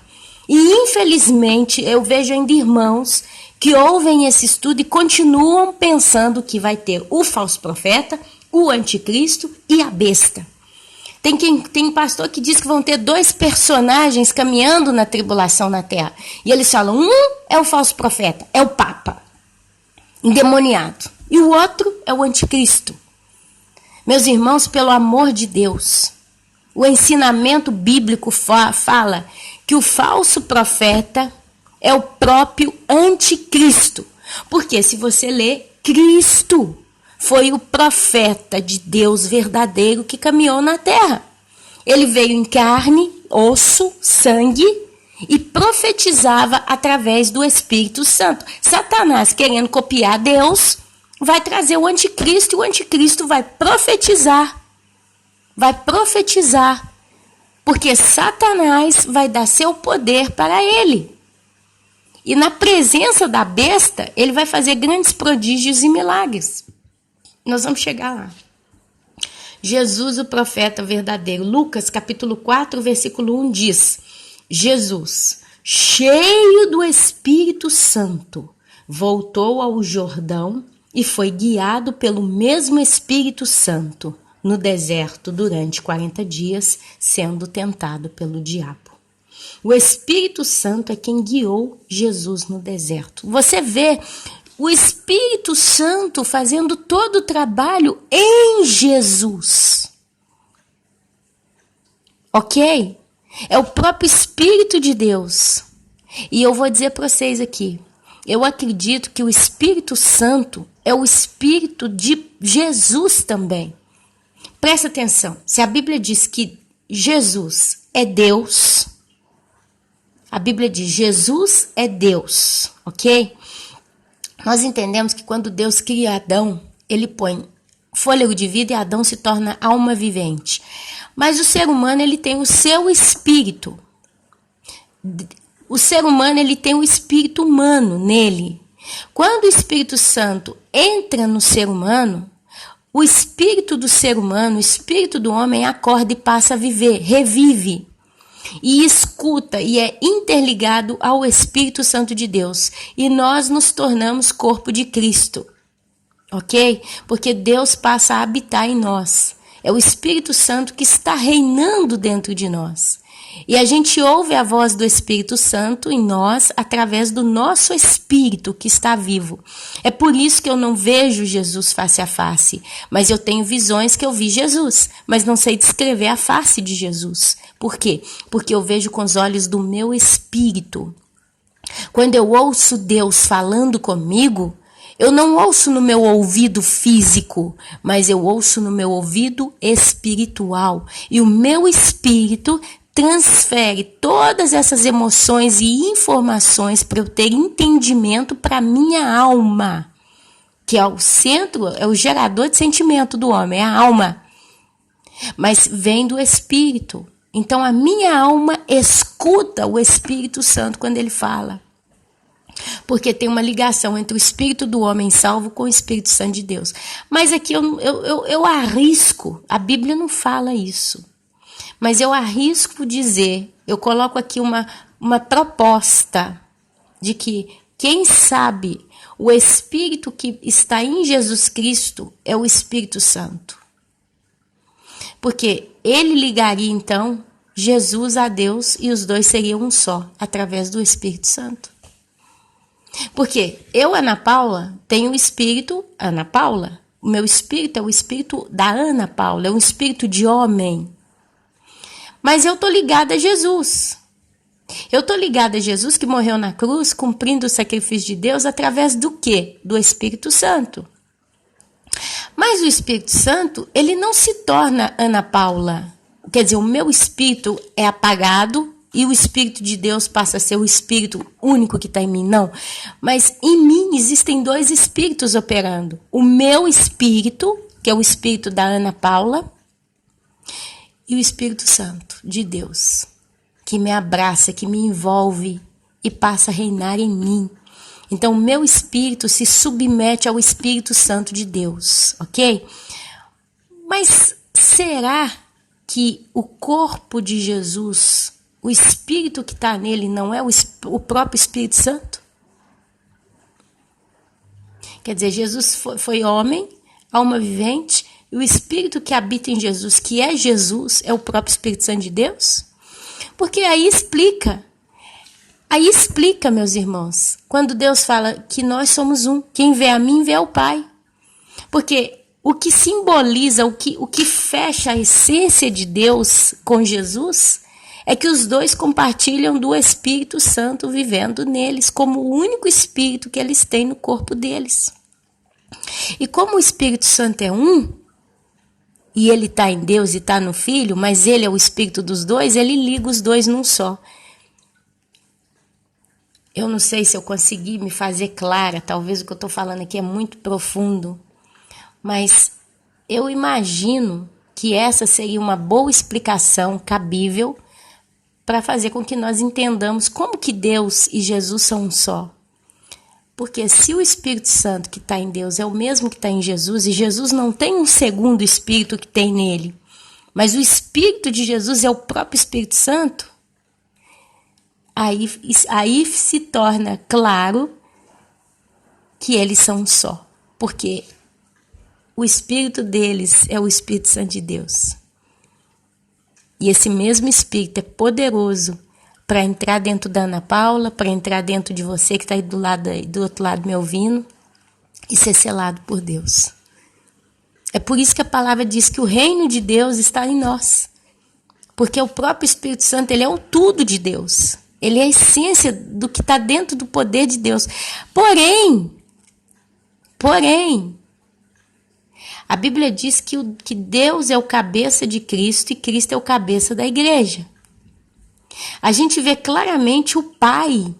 E infelizmente eu vejo ainda irmãos que ouvem esse estudo e continuam pensando que vai ter o falso profeta, o anticristo e a besta. Tem pastor que diz que vão ter dois personagens caminhando na tribulação na terra. E eles falam, um é o falso profeta, é o Papa, endemoniado. E o outro é o anticristo. Meus irmãos, pelo amor de Deus, o ensinamento bíblico fala que o falso profeta é o próprio anticristo. Porque se você ler, Cristo foi o profeta de Deus verdadeiro que caminhou na terra. Ele veio em carne, osso, sangue e profetizava através do Espírito Santo. Satanás, querendo copiar Deus, vai trazer o anticristo e o anticristo vai profetizar. Vai profetizar. Porque Satanás vai dar seu poder para ele. E na presença da besta, ele vai fazer grandes prodígios e milagres. Nós vamos chegar lá. Jesus, o profeta verdadeiro. Lucas, capítulo 4, versículo 1 diz: Jesus, cheio do Espírito Santo, voltou ao Jordão e foi guiado pelo mesmo Espírito Santo no deserto durante 40 dias, sendo tentado pelo diabo. O Espírito Santo é quem guiou Jesus no deserto. Você vê o Espírito Santo fazendo todo o trabalho em Jesus. Ok? É o próprio Espírito de Deus. E eu vou dizer para vocês aqui, eu acredito que o Espírito Santo é o Espírito de Jesus também. Presta atenção, se a Bíblia diz que Jesus é Deus, a Bíblia diz Jesus é Deus, ok? Nós entendemos que quando Deus cria Adão, ele põe fôlego de vida e Adão se torna alma vivente. Mas o ser humano, ele tem o seu espírito. O ser humano, ele tem o espírito humano nele. Quando o Espírito Santo entra no ser humano, o espírito do ser humano, o espírito do homem acorda e passa a viver, revive. E escuta e é interligado ao Espírito Santo de Deus. E nós nos tornamos corpo de Cristo. Ok? Porque Deus passa a habitar em nós. É o Espírito Santo que está reinando dentro de nós. E a gente ouve a voz do Espírito Santo em nós através do nosso espírito que está vivo. É por isso que eu não vejo Jesus face a face, mas eu tenho visões que eu vi Jesus, mas não sei descrever a face de Jesus. Por quê? Porque eu vejo com os olhos do meu espírito. Quando eu ouço Deus falando comigo, eu não ouço no meu ouvido físico, mas eu ouço no meu ouvido espiritual. E o meu espírito transfere todas essas emoções e informações para eu ter entendimento para a minha alma, que é o centro, é o gerador de sentimento do homem, é a alma. Mas vem do Espírito. Então a minha alma escuta o Espírito Santo quando ele fala. Porque tem uma ligação entre o espírito do homem salvo com o Espírito Santo de Deus. Mas aqui eu arrisco, a Bíblia não fala isso. Mas eu arrisco dizer, eu coloco aqui uma proposta de que, quem sabe, o Espírito que está em Jesus Cristo é o Espírito Santo. Porque ele ligaria, então, Jesus a Deus e os dois seriam um só, através do Espírito Santo. Porque eu, Ana Paula, tenho o espírito Ana Paula. O meu espírito é o espírito da Ana Paula, é um espírito de homem. Mas eu estou ligada a Jesus. Eu estou ligada a Jesus que morreu na cruz, cumprindo o sacrifício de Deus através do quê? Do Espírito Santo. Mas o Espírito Santo, ele não se torna Ana Paula. Quer dizer, o meu espírito é apagado e o Espírito de Deus passa a ser o Espírito único que está em mim. Não. Mas em mim existem dois espíritos operando. O meu espírito, que é o espírito da Ana Paula, e o Espírito Santo de Deus, que me abraça, que me envolve e passa a reinar em mim. Então, o meu espírito se submete ao Espírito Santo de Deus, ok? Mas será que o corpo de Jesus, o espírito que está nele, não é o próprio Espírito Santo? Quer dizer, Jesus foi homem, alma vivente, e o espírito que habita em Jesus, que é Jesus, é o próprio Espírito Santo de Deus? Porque aí explica, meus irmãos, quando Deus fala que nós somos um, quem vê a mim vê ao Pai. Porque o que simboliza, o que fecha a essência de Deus com Jesus, é que os dois compartilham do Espírito Santo vivendo neles, como o único Espírito que eles têm no corpo deles. E como o Espírito Santo é um, e ele está em Deus e está no Filho, mas ele é o Espírito dos dois, ele liga os dois num só. Eu não sei se eu consegui me fazer clara, talvez o que eu estou falando aqui é muito profundo, mas eu imagino que essa seria uma boa explicação cabível para fazer com que nós entendamos como que Deus e Jesus são um só. Porque se o Espírito Santo que está em Deus é o mesmo que está em Jesus, e Jesus não tem um segundo Espírito que tem nele, mas o Espírito de Jesus é o próprio Espírito Santo, aí se torna claro que eles são um só. Porque o Espírito deles é o Espírito Santo de Deus. E esse mesmo Espírito é poderoso para entrar dentro da Ana Paula, para entrar dentro de você que está aí do outro lado me ouvindo, e ser selado por Deus. É por isso que a palavra diz que o reino de Deus está em nós. Porque o próprio Espírito Santo, ele é o tudo de Deus. Ele é a essência do que está dentro do poder de Deus. Porém, a Bíblia diz que Deus é o cabeça de Cristo e Cristo é o cabeça da igreja. A gente vê claramente o Pai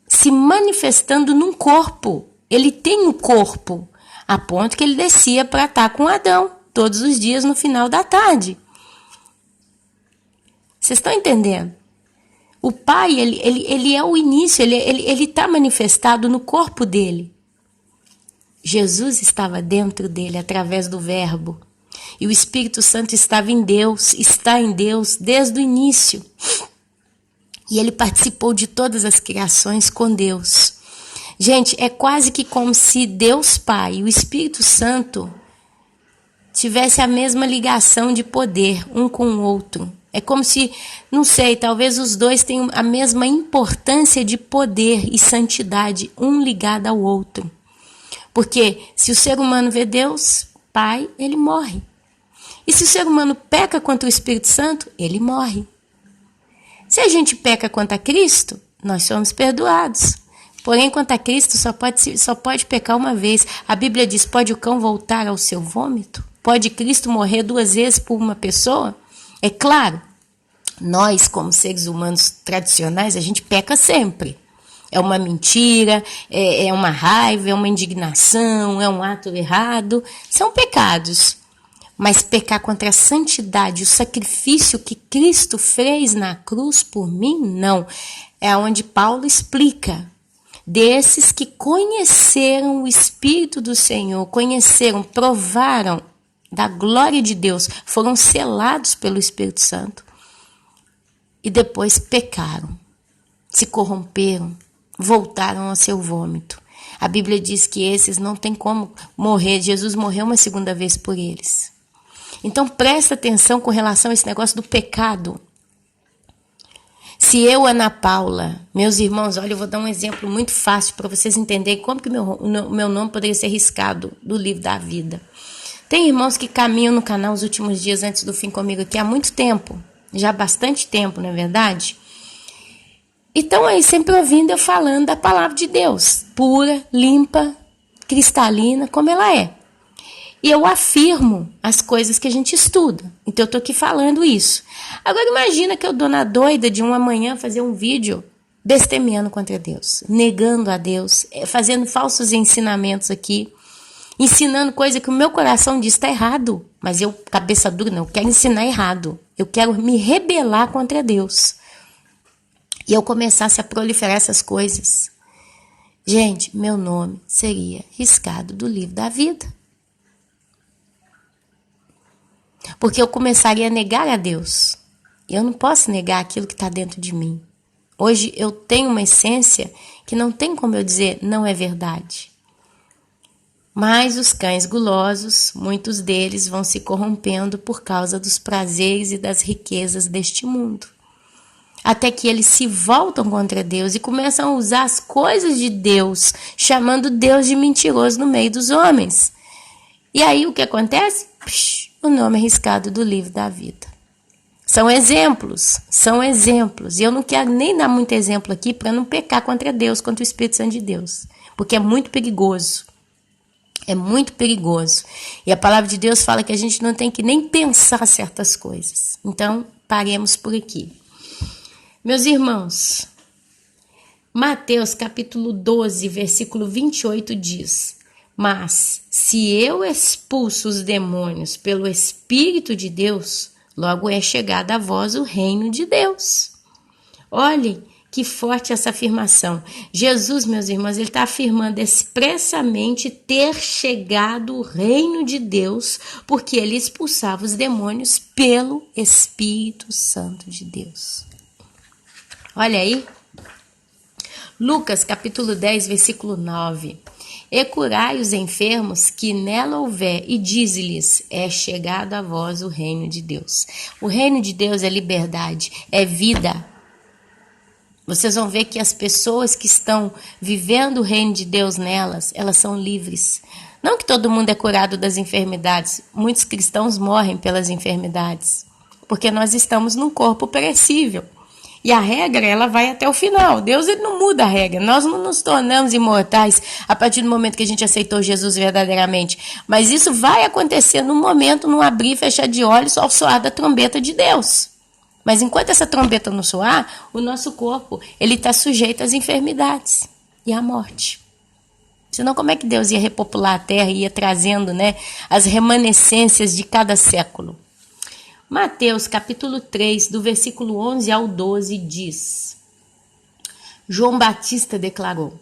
se manifestando num corpo. Ele tem o corpo, a ponto que ele descia para estar com Adão todos os dias no final da tarde. Vocês estão entendendo? O Pai, ele é o início, ele está manifestado no corpo dele. Jesus estava dentro dele através do Verbo. E o Espírito Santo estava em Deus, está em Deus desde o início. E ele participou de todas as criações com Deus. Gente, é quase que como se Deus Pai e o Espírito Santo tivesse a mesma ligação de poder um com o outro. É como se, não sei, talvez os dois tenham a mesma importância de poder e santidade, um ligado ao outro. Porque se o ser humano vê Deus, Pai, ele morre. E se o ser humano peca contra o Espírito Santo, ele morre. Se a gente peca contra Cristo, nós somos perdoados. Porém, contra Cristo só pode pecar uma vez. A Bíblia diz, pode o cão voltar ao seu vômito? Pode Cristo morrer 2 vezes por uma pessoa? É claro, nós como seres humanos tradicionais, a gente peca sempre. É uma mentira, é uma raiva, é uma indignação, é um ato errado. São pecados. Mas pecar contra a santidade, o sacrifício que Cristo fez na cruz por mim, não. É onde Paulo explica. Desses que conheceram o Espírito do Senhor, conheceram, provaram da glória de Deus, foram selados pelo Espírito Santo e depois pecaram, se corromperam, voltaram ao seu vômito. A Bíblia diz que esses não tem como morrer, Jesus morreu uma segunda vez por eles. Então presta atenção com relação a esse negócio do pecado. Se eu, Ana Paula, meus irmãos, olha, eu vou dar um exemplo muito fácil para vocês entenderem como que meu nome poderia ser riscado do livro da vida. Tem irmãos que caminham no canal os últimos dias antes do fim comigo aqui há muito tempo, já há bastante tempo, não é verdade? Então aí sempre ouvindo eu falando da palavra de Deus, pura, limpa, cristalina, como ela é. E eu afirmo as coisas que a gente estuda. Então eu estou aqui falando isso. Agora imagina que eu, dona doida, de uma manhã fazer um vídeo blasfemando contra Deus, negando a Deus, fazendo falsos ensinamentos aqui, ensinando coisa que o meu coração diz está errado. Mas eu, cabeça dura, não, eu quero ensinar errado. Eu quero me rebelar contra Deus. E eu começasse a proliferar essas coisas. Gente, meu nome seria riscado do livro da vida. Porque eu começaria a negar a Deus. E eu não posso negar aquilo que está dentro de mim. Hoje eu tenho uma essência que não tem como eu dizer não é verdade. Mas os cães gulosos, muitos deles vão se corrompendo por causa dos prazeres e das riquezas deste mundo. Até que eles se voltam contra Deus e começam a usar as coisas de Deus, chamando Deus de mentiroso no meio dos homens. E aí o que acontece? O nome é riscado do livro da vida. São exemplos. E eu não quero nem dar muito exemplo aqui para não pecar contra Deus, contra o Espírito Santo de Deus. Porque é muito perigoso. É muito perigoso. E a palavra de Deus fala que a gente não tem que nem pensar certas coisas. Então, paremos por aqui. Meus irmãos, Mateus capítulo 12, versículo 28 diz: mas se eu expulso os demônios pelo Espírito de Deus, logo é chegado a vós o reino de Deus. Olhem que forte essa afirmação. Jesus, meus irmãos, ele está afirmando expressamente ter chegado o reino de Deus, porque ele expulsava os demônios pelo Espírito Santo de Deus. Olha aí. Lucas capítulo 10, versículo 9. E curai os enfermos que nela houver, e dize-lhes, é chegado a vós o reino de Deus. O reino de Deus é liberdade, é vida. Vocês vão ver que as pessoas que estão vivendo o reino de Deus nelas, elas são livres. Não que todo mundo é curado das enfermidades, muitos cristãos morrem pelas enfermidades, porque nós estamos num corpo perecível. E a regra, ela vai até o final. Deus, ele não muda a regra. Nós não nos tornamos imortais a partir do momento que a gente aceitou Jesus verdadeiramente. Mas isso vai acontecer no momento, num abrir e fechar de olhos ao soar da trombeta de Deus. Mas enquanto essa trombeta não soar, o nosso corpo, ele está sujeito às enfermidades e à morte. Senão como é que Deus ia repopular a terra e ia trazendo, né, as remanescências de cada século? Mateus capítulo 3, do versículo 11 ao 12 diz: João Batista declarou: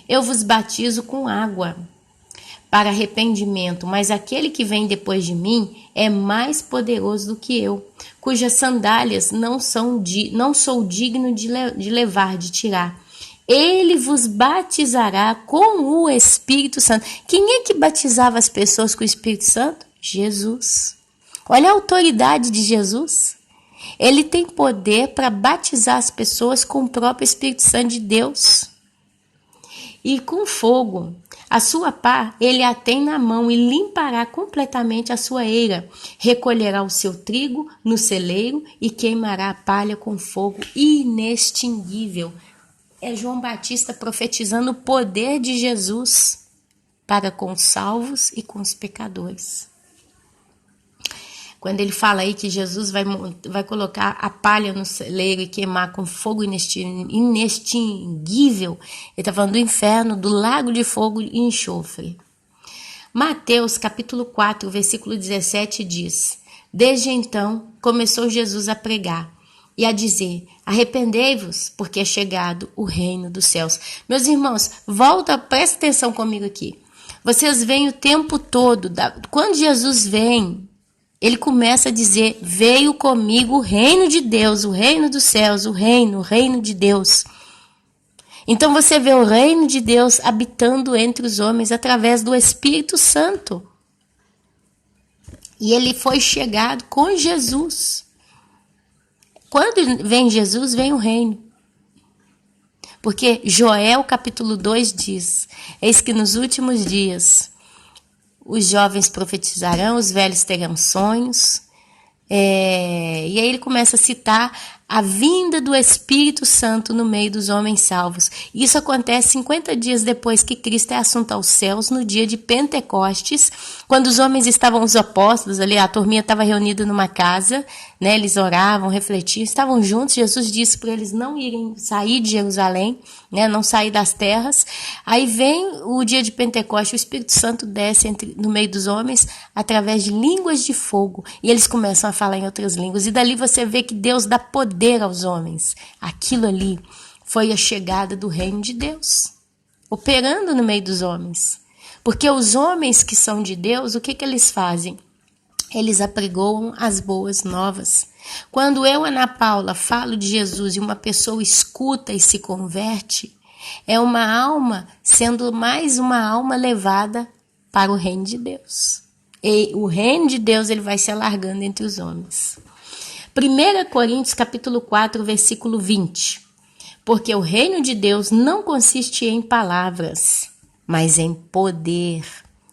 Eu vos batizo com água para arrependimento, mas aquele que vem depois de mim é mais poderoso do que eu, cujas sandálias não sou digno de levar, de tirar. Ele vos batizará com o Espírito Santo. Quem é que batizava as pessoas com o Espírito Santo? Jesus. Olha a autoridade de Jesus. Ele tem poder para batizar as pessoas com o próprio Espírito Santo de Deus. E com fogo. A sua pá ele a tem na mão e limpará completamente a sua eira. Recolherá o seu trigo no celeiro e queimará a palha com fogo inextinguível. É João Batista profetizando o poder de Jesus para com os salvos e com os pecadores. Quando ele fala aí que Jesus vai colocar a palha no celeiro e queimar com fogo inextinguível, ele está falando do inferno, do lago de fogo e enxofre. Mateus capítulo 4, versículo 17 diz: Desde então começou Jesus a pregar e a dizer: arrependei-vos, porque é chegado o reino dos céus. Meus irmãos, presta atenção comigo aqui. Vocês veem o tempo todo, quando Jesus vem, ele começa a dizer: veio comigo o reino de Deus, o reino dos céus, o reino de Deus. Então você vê o reino de Deus habitando entre os homens através do Espírito Santo. E ele foi chegado com Jesus. Quando vem Jesus, vem o reino. Porque Joel capítulo 2 diz: eis que nos últimos dias os jovens profetizarão, os velhos terão sonhos. E aí ele começa a citar a vinda do Espírito Santo no meio dos homens salvos. Isso acontece 50 dias depois que Cristo é assunto aos céus, no dia de Pentecostes, quando os homens estavam, os apóstolos ali, a turminha estava reunida numa casa, né, eles oravam, refletiam, estavam juntos. Jesus disse para eles não irem sair de Jerusalém, né, não sair das terras. Aí vem o dia de Pentecostes, o Espírito Santo desce no meio dos homens através de línguas de fogo, e eles começam a falar em outras línguas, e dali você vê que Deus dá poder aos homens. Aquilo ali foi a chegada do reino de Deus, operando no meio dos homens. Porque os homens que são de Deus, o que eles fazem? Eles apregoam as boas novas. Quando eu, Ana Paula, falo de Jesus e uma pessoa escuta e se converte, é uma alma sendo mais uma alma levada para o reino de Deus. E o reino de Deus ele vai se alargando entre os homens. 1 Coríntios capítulo 4, versículo 20. Porque o reino de Deus não consiste em palavras, mas em poder.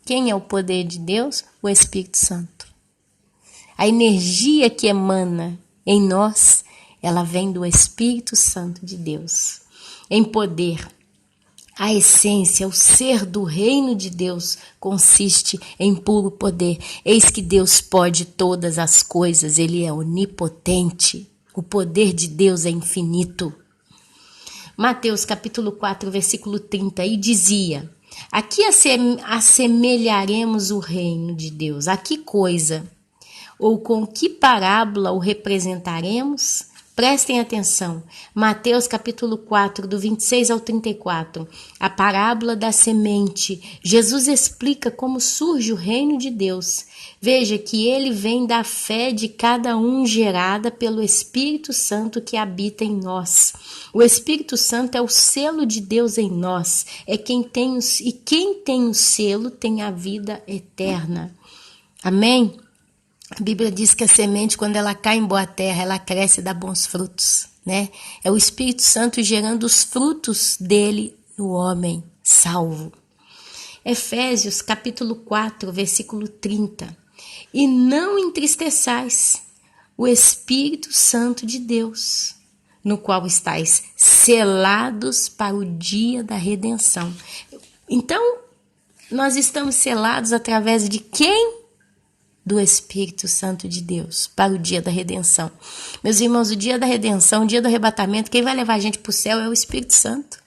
Quem é o poder de Deus? O Espírito Santo. A energia que emana em nós, ela vem do Espírito Santo de Deus. Em poder. A essência, o ser do reino de Deus consiste em puro poder. Eis que Deus pode todas as coisas, ele é onipotente. O poder de Deus é infinito. Mateus capítulo 4, versículo 30, e dizia: a que assemelharemos o reino de Deus? A que coisa? Ou com que parábola o representaremos? Prestem atenção, Mateus capítulo 4, do 26 ao 34, a parábola da semente. Jesus explica como surge o reino de Deus. Veja que ele vem da fé de cada um gerada pelo Espírito Santo que habita em nós. O Espírito Santo é o selo de Deus em nós. Quem tem o selo tem a vida eterna. Amém? A Bíblia diz que a semente, quando ela cai em boa terra, ela cresce e dá bons frutos, né? É o Espírito Santo gerando os frutos dele no homem salvo. Efésios, capítulo 4, versículo 30. E não entristeçais o Espírito Santo de Deus, no qual estáis selados para o dia da redenção. Então, nós estamos selados através de quem? Do Espírito Santo de Deus, para o dia da redenção. Meus irmãos, o dia da redenção, o dia do arrebatamento, quem vai levar a gente para o céu é o Espírito Santo.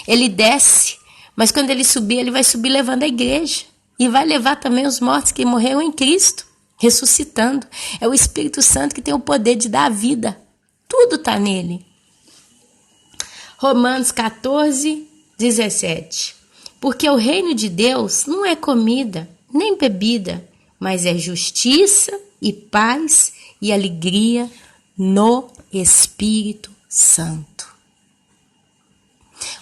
Ele desce, Mas quando ele subir, ele vai subir levando a igreja. E vai levar também os mortos que morreram em Cristo, ressuscitando. É o Espírito Santo que tem o poder de dar a vida. Tudo está nele. Romanos 14, 17. Porque o reino de Deus não é comida, nem bebida, mas é justiça e paz e alegria no Espírito Santo.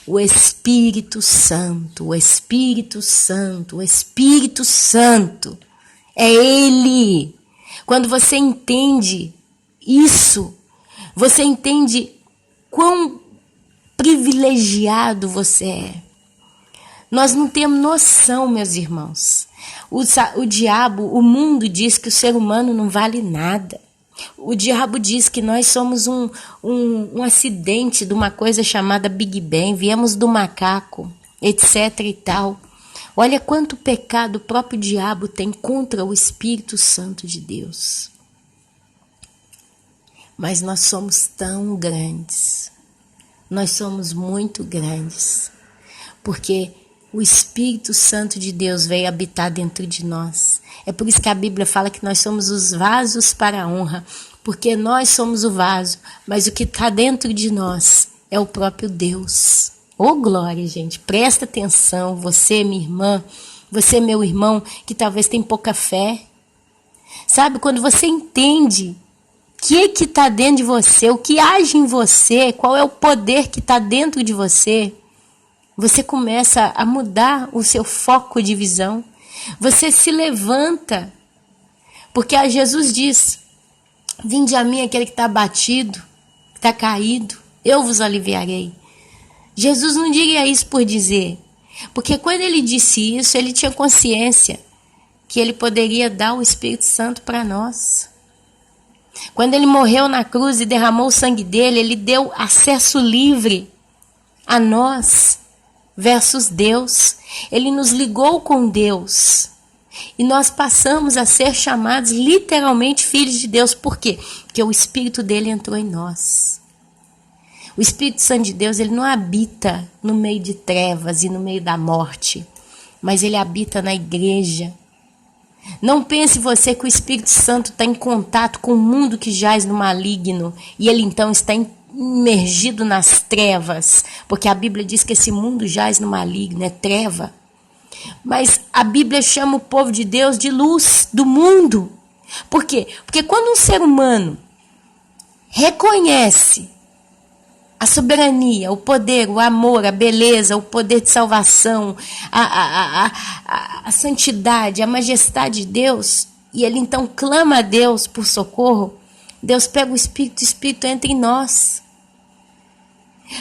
O Espírito Santo, o Espírito Santo, o Espírito Santo. É Ele. Quando você entende isso, você entende quão privilegiado você é. Nós não temos noção, meus irmãos. O diabo, o mundo diz que o ser humano não vale nada. O diabo diz que nós somos um acidente de uma coisa chamada Big Bang, viemos do macaco, etc e tal. Olha quanto pecado o próprio diabo tem contra o Espírito Santo de Deus. Mas nós somos tão grandes, nós somos muito grandes, porque o Espírito Santo de Deus veio habitar dentro de nós. É por isso que a Bíblia fala que nós somos os vasos para a honra, porque nós somos o vaso, mas o que está dentro de nós é o próprio Deus. Ô glória, gente, presta atenção, você, minha irmã, você, meu irmão, que talvez tem pouca fé. Sabe, quando você entende o que está dentro de você, o que age em você, qual é o poder que está dentro de você, você começa a mudar o seu foco de visão. Você se levanta. Porque Jesus diz: vinde a mim aquele que está abatido, que está caído, eu vos aliviarei. Jesus não diria isso por dizer. Porque quando ele disse isso, ele tinha consciência que ele poderia dar o Espírito Santo para nós. Quando ele morreu na cruz e derramou o sangue dele, ele deu acesso livre a nós versus Deus. Ele nos ligou com Deus. E nós passamos a ser chamados literalmente filhos de Deus. Por quê? Porque o Espírito dele entrou em nós. O Espírito Santo de Deus, ele não habita no meio de trevas e no meio da morte, mas ele habita na igreja. Não pense você que o Espírito Santo está em contato com o mundo que jaz no maligno e ele então está imergido nas trevas, porque a Bíblia diz que esse mundo jaz no maligno, é treva. Mas a Bíblia chama o povo de Deus de luz do mundo. Por quê? Porque quando um ser humano reconhece a soberania, o poder, o amor, a beleza, o poder de salvação, a santidade, a majestade de Deus, e ele então clama a Deus por socorro, Deus pega o Espírito entra em nós.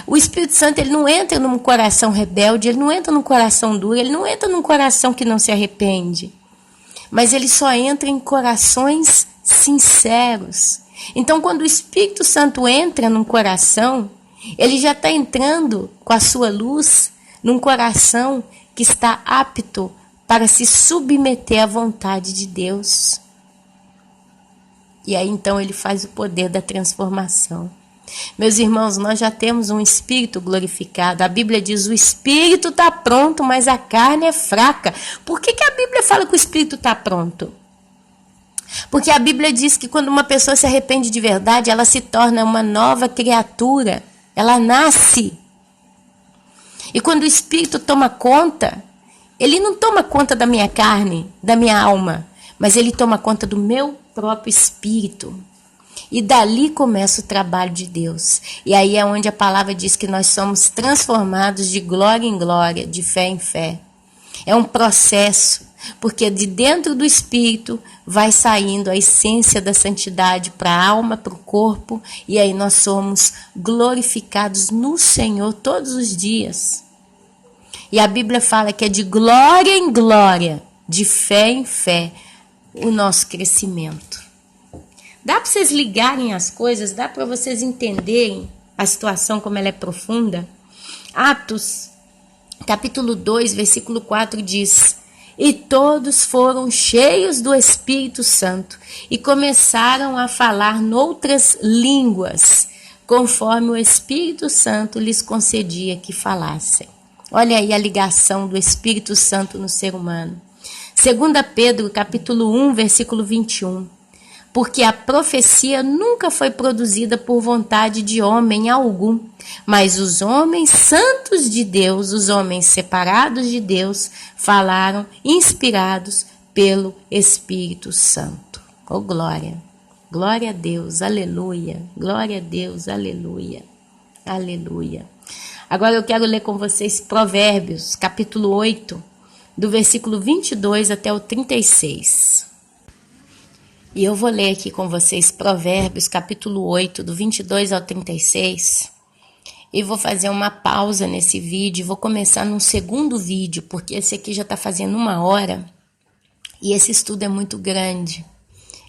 O Espírito Santo, ele não entra num coração rebelde, ele não entra num coração duro, ele não entra num coração que não se arrepende. Mas ele só entra em corações sinceros. Então, quando o Espírito Santo entra num coração, ele já está entrando com a sua luz num coração que está apto para se submeter à vontade de Deus. E aí, então, ele faz o poder da transformação. Meus irmãos, nós já temos um espírito glorificado. A Bíblia diz: o espírito está pronto, mas a carne é fraca. Por que a Bíblia fala que o espírito está pronto? Porque a Bíblia diz que quando uma pessoa se arrepende de verdade, ela se torna uma nova criatura. Ela nasce. E quando o espírito toma conta, ele não toma conta da minha carne, da minha alma, mas ele toma conta do meu próprio espírito. E dali começa o trabalho de Deus. E aí é onde a palavra diz que nós somos transformados de glória em glória, de fé em fé. É um processo, porque de dentro do espírito vai saindo a essência da santidade para a alma, para o corpo, e aí nós somos glorificados no Senhor todos os dias. E a Bíblia fala que é de glória em glória, de fé em fé, o nosso crescimento. Dá para vocês ligarem as coisas, dá para vocês entenderem a situação como ela é profunda? Atos, capítulo 2, versículo 4 diz: e todos foram cheios do Espírito Santo e começaram a falar noutras línguas, conforme o Espírito Santo lhes concedia que falassem. Olha aí a ligação do Espírito Santo no ser humano. 2 Pedro, capítulo 1, versículo 21. Porque a profecia nunca foi produzida por vontade de homem algum, mas os homens santos de Deus, os homens separados de Deus, falaram inspirados pelo Espírito Santo. Oh, glória! Glória a Deus, aleluia! Glória a Deus, aleluia! Aleluia! Agora eu quero ler com vocês Provérbios, capítulo 8, do versículo 22 até o 36. E eu vou ler aqui com vocês Provérbios, capítulo 8, do 22 ao 36. E vou fazer uma pausa nesse vídeo. Vou começar num segundo vídeo, porque esse aqui já está fazendo 1 hora. E esse estudo é muito grande.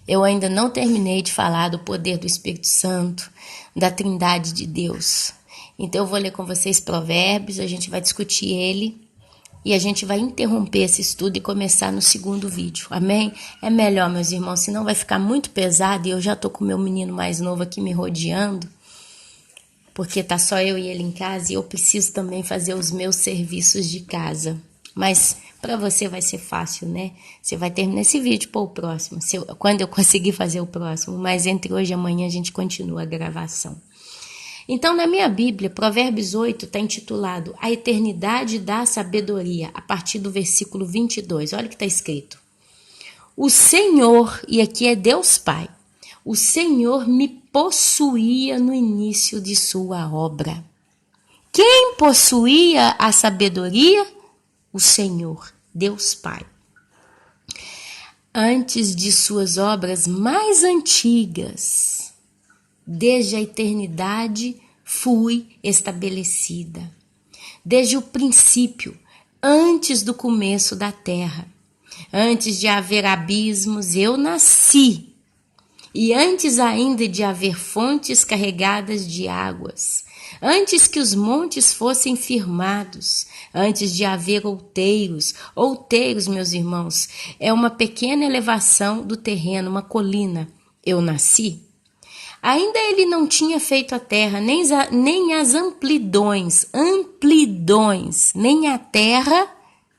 Eu ainda não terminei de falar do poder do Espírito Santo, da Trindade de Deus. Então eu vou ler com vocês Provérbios, a gente vai discutir ele. E a gente vai interromper esse estudo e começar no segundo vídeo, amém? É melhor, meus irmãos, senão vai ficar muito pesado e eu já tô com o meu menino mais novo aqui me rodeando, porque tá só eu e ele em casa e eu preciso também fazer os meus serviços de casa. Mas para você vai ser fácil, né? Você vai terminar esse vídeo para o próximo, quando eu conseguir fazer o próximo, mas entre hoje e amanhã a gente continua a gravação. Então, na minha Bíblia, Provérbios 8 está intitulado A Eternidade da Sabedoria, a partir do versículo 22. Olha o que está escrito. O Senhor, e aqui é Deus Pai, o Senhor me possuía no início de sua obra. Quem possuía a sabedoria? O Senhor, Deus Pai. Antes de suas obras mais antigas, desde a eternidade fui estabelecida. Desde o princípio, antes do começo da terra. Antes de haver abismos, eu nasci. E antes ainda de haver fontes carregadas de águas. Antes que os montes fossem firmados. Antes de haver outeiros. Outeiros, meus irmãos, é uma pequena elevação do terreno, uma colina. Eu nasci. Ainda ele não tinha feito a terra, nem as amplidões, nem a terra,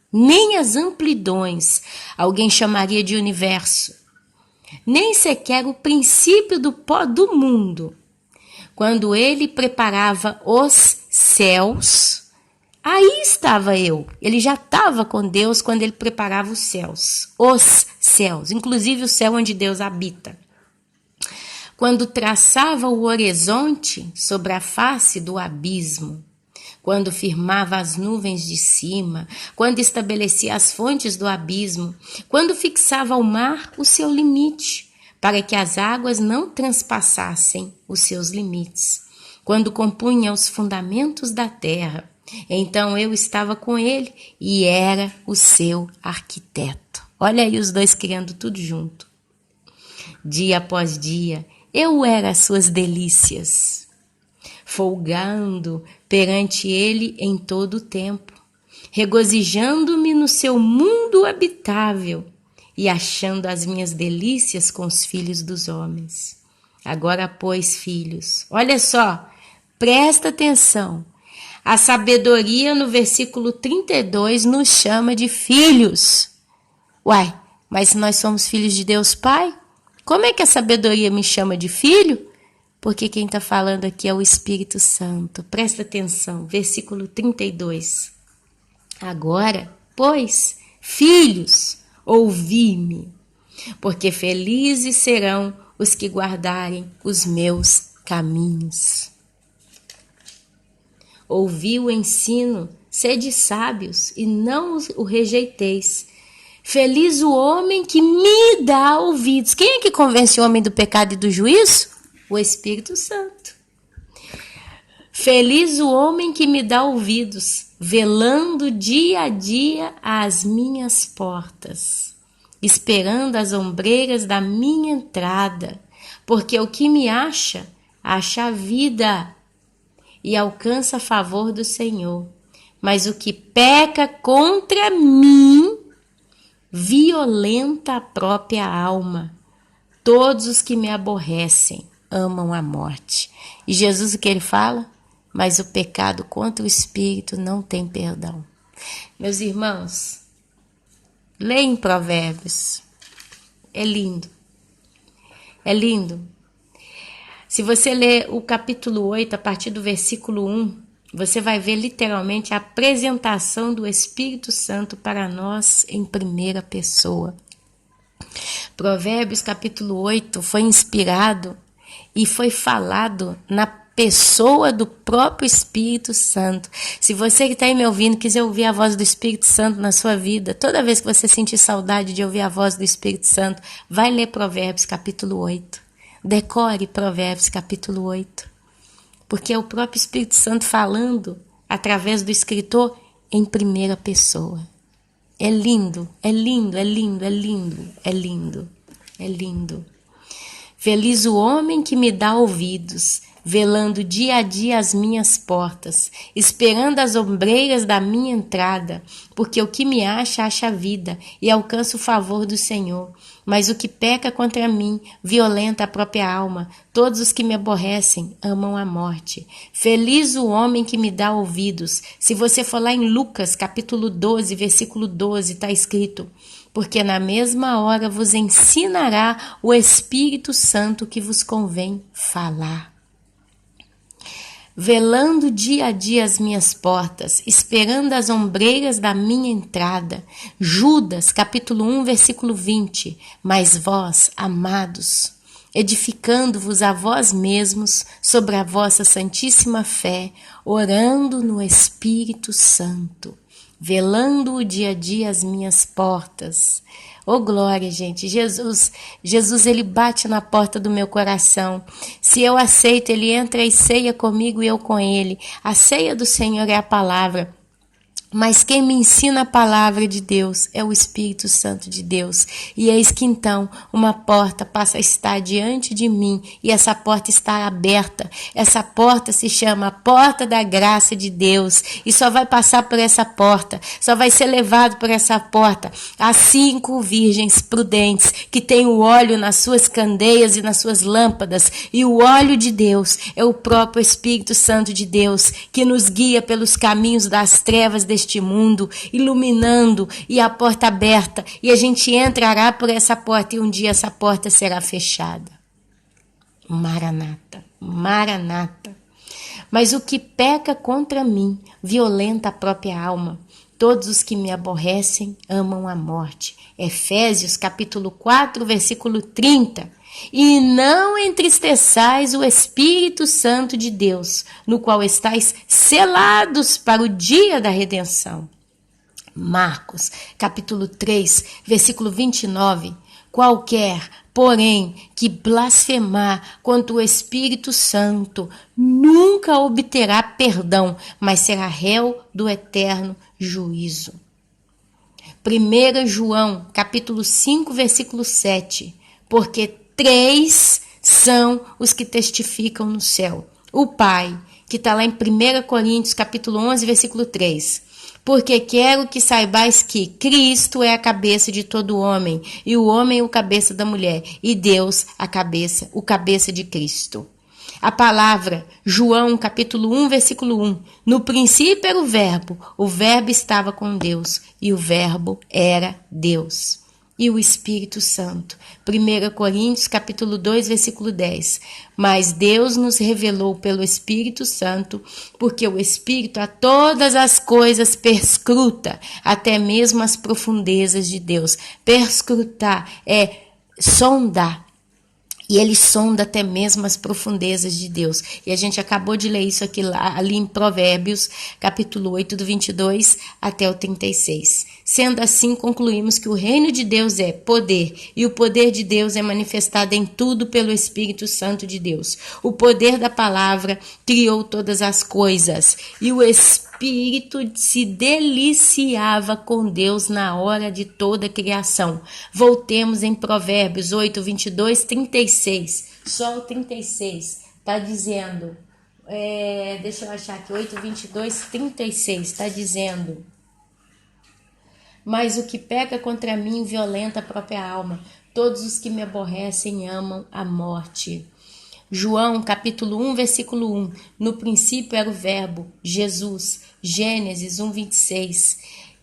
nem as amplidões, alguém chamaria de universo, nem sequer o princípio do pó do mundo. Quando ele preparava os céus, aí estava eu. Ele já estava com Deus quando ele preparava os céus, inclusive o céu onde Deus habita. Quando traçava o horizonte sobre a face do abismo, quando firmava as nuvens de cima, quando estabelecia as fontes do abismo, quando fixava ao mar o seu limite, para que as águas não transpassassem os seus limites, quando compunha os fundamentos da terra, então eu estava com ele e era o seu arquiteto. Olha aí os dois criando tudo junto. Dia após dia, eu era as suas delícias, folgando perante ele em todo o tempo, regozijando-me no seu mundo habitável e achando as minhas delícias com os filhos dos homens. Agora, pois, filhos, olha só, presta atenção, a sabedoria no versículo 32 nos chama de filhos. Uai, mas nós somos filhos de Deus Pai? Como é que a sabedoria me chama de filho? Porque quem está falando aqui é o Espírito Santo. Presta atenção, versículo 32. Agora, pois, filhos, ouvi-me, porque felizes serão os que guardarem os meus caminhos. Ouvi o ensino, sede sábios e não o rejeiteis. Feliz o homem que me dá ouvidos. Quem é que convence o homem do pecado e do juízo? O Espírito Santo. Feliz o homem que me dá ouvidos, velando dia a dia às minhas portas, esperando as ombreiras da minha entrada, porque o que me acha a vida e alcança a favor do Senhor. Mas o que peca contra mim violenta a própria alma. Todos os que me aborrecem amam a morte. E Jesus, o que ele fala? mas o pecado contra o espírito não tem perdão. Meus irmãos, leem Provérbios. É lindo. É lindo. Se você ler o capítulo 8, a partir do versículo 1, você vai ver literalmente a apresentação do Espírito Santo para nós em primeira pessoa. Provérbios capítulo 8 foi inspirado e foi falado na pessoa do próprio Espírito Santo. Se você que está aí me ouvindo quiser ouvir a voz do Espírito Santo na sua vida, toda vez que você sentir saudade de ouvir a voz do Espírito Santo, vai ler Provérbios capítulo 8. Decore Provérbios capítulo 8. Porque é o próprio Espírito Santo falando através do escritor em primeira pessoa. É lindo, é lindo, é lindo, é lindo, é lindo, é lindo. Feliz o homem que me dá ouvidos, velando dia a dia as minhas portas, esperando as ombreiras da minha entrada, porque o que me acha, acha vida, e alcança o favor do Senhor. Mas o que peca contra mim, violenta a própria alma. Todos os que me aborrecem amam a morte. Feliz o homem que me dá ouvidos. Se você for lá em Lucas, capítulo 12, versículo 12, está escrito: porque na mesma hora vos ensinará o Espírito Santo que vos convém falar. Velando dia a dia as minhas portas, esperando as ombreiras da minha entrada. Judas, capítulo 1, versículo 20. Mas vós, amados, edificando-vos a vós mesmos sobre a vossa santíssima fé, orando no Espírito Santo, velando o dia a dia as minhas portas. Oh, glória, gente. Jesus, ele bate na porta do meu coração. Se eu aceito, ele entra e ceia comigo e eu com ele. A ceia do Senhor é a palavra. Mas quem me ensina a palavra de Deus é o Espírito Santo de Deus. E eis que então uma porta passa a estar diante de mim e essa porta está aberta. Essa porta se chama a porta da graça de Deus e só vai passar por essa porta, só vai ser levado por essa porta as 5 virgens prudentes que têm o óleo nas suas candeias e nas suas lâmpadas. E o óleo de Deus é o próprio Espírito Santo de Deus que nos guia pelos caminhos das trevas deste mundo, iluminando, e a porta aberta, e a gente entrará por essa porta e um dia essa porta será fechada. Maranata, Maranata. Mas o que peca contra mim violenta a própria alma. Todos os que me aborrecem amam a morte. Efésios capítulo 4, versículo 30. E não entristeçais o Espírito Santo de Deus, no qual estáis selados para o dia da redenção. Marcos, capítulo 3, versículo 29. Qualquer, porém, que blasfemar contra o Espírito Santo, nunca obterá perdão, mas será réu do eterno juízo. 1 João, capítulo 5, versículo 7. Porque 3 são os que testificam no céu. O Pai, que está lá em 1 Coríntios, capítulo 11, versículo 3. Porque quero que saibais que Cristo é a cabeça de todo homem, e o homem o cabeça da mulher, e Deus o cabeça de Cristo. A palavra, João, capítulo 1, versículo 1. No princípio era o verbo estava com Deus, e o verbo era Deus. E o Espírito Santo. 1 Coríntios, capítulo 2, versículo 10. Mas Deus nos revelou pelo Espírito Santo, porque o Espírito a todas as coisas perscruta, até mesmo as profundezas de Deus. Perscrutar é sondar. E ele sonda até mesmo as profundezas de Deus. E a gente acabou de ler isso aqui ali em Provérbios, capítulo 8, do 22 até o 36. Sendo assim, concluímos que o reino de Deus é poder, e o poder de Deus é manifestado em tudo pelo Espírito Santo de Deus. O poder da palavra criou todas as coisas, e o Espírito se deliciava com Deus na hora de toda a criação. Voltemos em Provérbios 8, 22, 36. Só o 36 está dizendo, deixa eu achar aqui, 8, 22, 36, está dizendo: mas o que peca contra mim violenta a própria alma. Todos os que me aborrecem amam a morte. João, capítulo 1, versículo 1. No princípio era o verbo, Jesus. Gênesis 1, 26.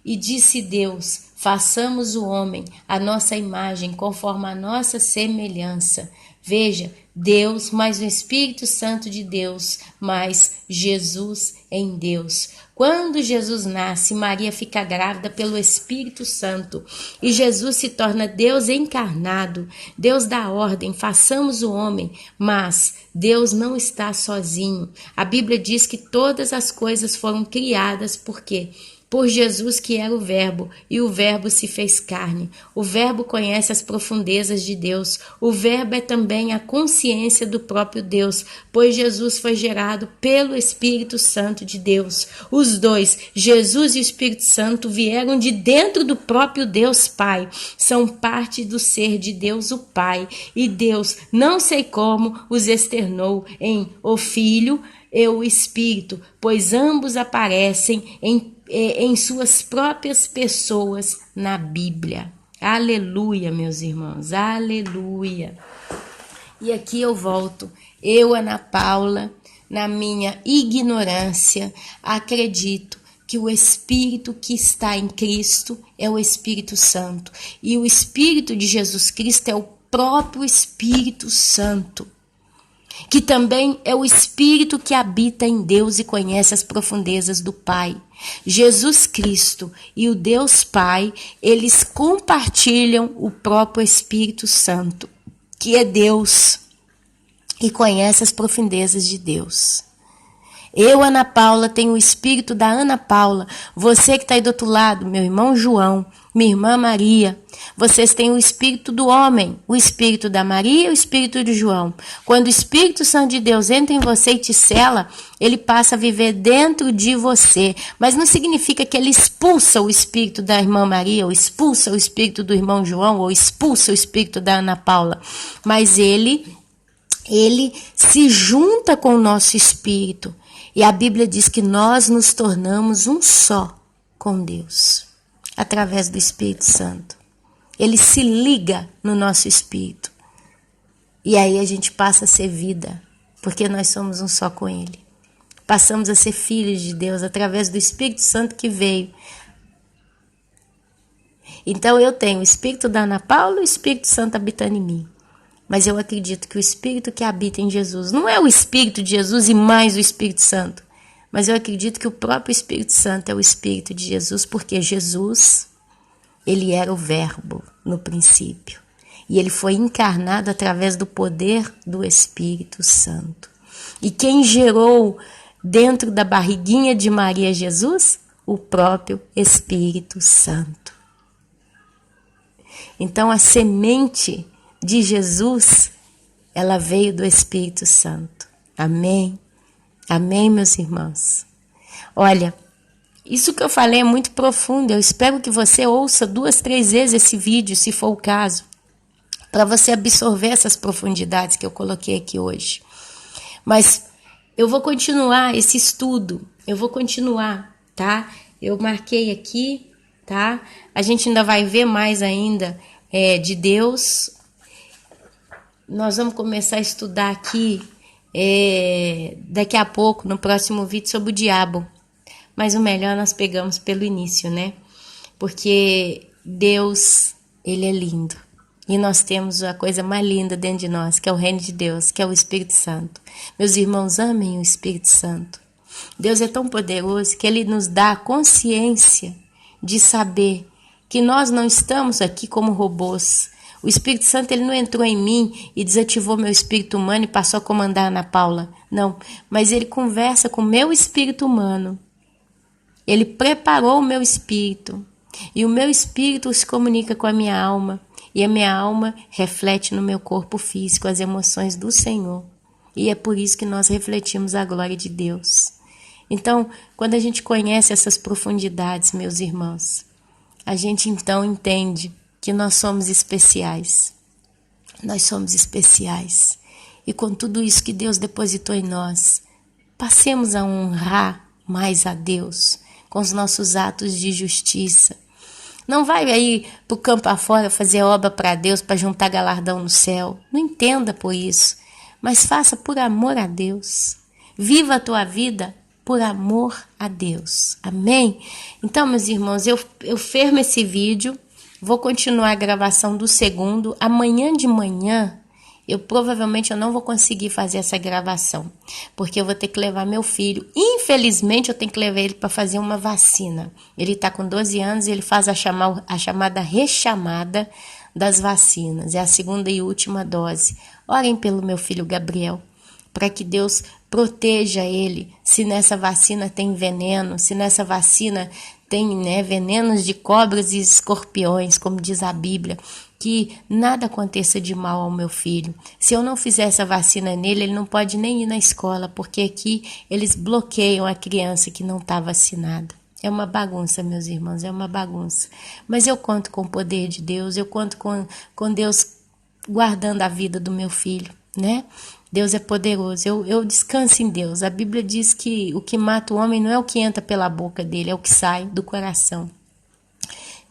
E disse Deus, façamos o homem, a nossa imagem, conforme a nossa semelhança. Veja, Deus mais o Espírito Santo de Deus, mais Jesus em Deus. Quando Jesus nasce, Maria fica grávida pelo Espírito Santo e Jesus se torna Deus encarnado. Deus dá ordem, façamos o homem, mas Deus não está sozinho. A Bíblia diz que todas as coisas foram criadas por quê? Por Jesus que era o verbo, e o verbo se fez carne. O verbo conhece as profundezas de Deus. O verbo é também a consciência do próprio Deus, pois Jesus foi gerado pelo Espírito Santo de Deus. Os dois, Jesus e o Espírito Santo, vieram de dentro do próprio Deus Pai. São parte do ser de Deus o Pai. E Deus, não sei como, os externou em o Filho e o Espírito, pois ambos aparecem em suas próprias pessoas na Bíblia. Aleluia, meus irmãos, aleluia. E aqui eu volto, eu, Ana Paula, na minha ignorância, acredito que o Espírito que está em Cristo é o Espírito Santo. E o Espírito de Jesus Cristo é o próprio Espírito Santo, que também é o Espírito que habita em Deus e conhece as profundezas do Pai. Jesus Cristo e o Deus Pai, eles compartilham o próprio Espírito Santo, que é Deus e conhece as profundezas de Deus. Eu, Ana Paula, tenho o espírito da Ana Paula. Você que está aí do outro lado, meu irmão João, minha irmã Maria, vocês têm o espírito do homem, o espírito da Maria e o espírito de João. Quando o Espírito Santo de Deus entra em você e te sela, ele passa a viver dentro de você. Mas não significa que ele expulsa o espírito da irmã Maria, ou expulsa o espírito do irmão João, ou expulsa o espírito da Ana Paula. Mas ele se junta com o nosso espírito. E a Bíblia diz que nós nos tornamos um só com Deus, através do Espírito Santo. Ele se liga no nosso espírito. E aí a gente passa a ser vida, porque nós somos um só com Ele. Passamos a ser filhos de Deus através do Espírito Santo que veio. Então eu tenho o Espírito da Ana Paula e o Espírito Santo habitando em mim. Mas eu acredito que o Espírito que habita em Jesus não é o Espírito de Jesus e mais o Espírito Santo. Mas eu acredito que o próprio Espírito Santo é o Espírito de Jesus, porque Jesus, ele era o Verbo no princípio. E ele foi encarnado através do poder do Espírito Santo. E quem gerou dentro da barriguinha de Maria Jesus? O próprio Espírito Santo. Então a semente de Jesus, ela veio do Espírito Santo. Amém? Amém, meus irmãos? Olha, isso que eu falei é muito profundo. Eu espero que você ouça 2, 3 vezes esse vídeo, se for o caso, para você absorver essas profundidades que eu coloquei aqui hoje. Mas eu vou continuar esse estudo, eu vou continuar, tá? Eu marquei aqui, tá? A gente ainda vai ver mais ainda de Deus. Nós vamos começar a estudar aqui daqui a pouco, no próximo vídeo, sobre o diabo. Mas o melhor nós pegamos pelo início, né? Porque Deus, ele é lindo. E nós temos a coisa mais linda dentro de nós, que é o reino de Deus, que é o Espírito Santo. Meus irmãos, amem o Espírito Santo. Deus é tão poderoso que ele nos dá a consciência de saber que nós não estamos aqui como robôs. O Espírito Santo, ele não entrou em mim e desativou meu espírito humano e passou a comandar a Ana Paula. Não, mas ele conversa com o meu espírito humano. Ele preparou o meu espírito. E o meu espírito se comunica com a minha alma. E a minha alma reflete no meu corpo físico as emoções do Senhor. E é por isso que nós refletimos a glória de Deus. Então, quando a gente conhece essas profundidades, meus irmãos, a gente então entende que nós somos especiais. Nós somos especiais. E com tudo isso que Deus depositou em nós, passemos a honrar mais a Deus com os nossos atos de justiça. Não vai aí para o campo afora fazer obra para Deus, para juntar galardão no céu. Não entenda por isso. mas faça por amor a Deus. Viva a tua vida por amor a Deus. Amém? Então, meus irmãos, eu fermo esse vídeo, vou continuar a gravação do segundo. Amanhã de manhã, provavelmente eu não vou conseguir fazer essa gravação, porque eu vou ter que levar meu filho. Infelizmente, eu tenho que levar ele para fazer uma vacina. Ele está com 12 anos e ele faz a chamada rechamada das vacinas. É a segunda e última dose. Orem pelo meu filho Gabriel, para que Deus proteja ele. Se nessa vacina tem veneno, se nessa vacina tem venenos de cobras e escorpiões, como diz a Bíblia, que nada aconteça de mal ao meu filho. Se eu não fizer essa vacina nele, ele não pode nem ir na escola, porque aqui eles bloqueiam a criança que não está vacinada. É uma bagunça, meus irmãos, é uma bagunça. Mas eu conto com o poder de Deus, eu conto com Deus guardando a vida do meu filho, né? Deus é poderoso, eu descanso em Deus. A Bíblia diz que o que mata o homem não é o que entra pela boca dele, é o que sai do coração.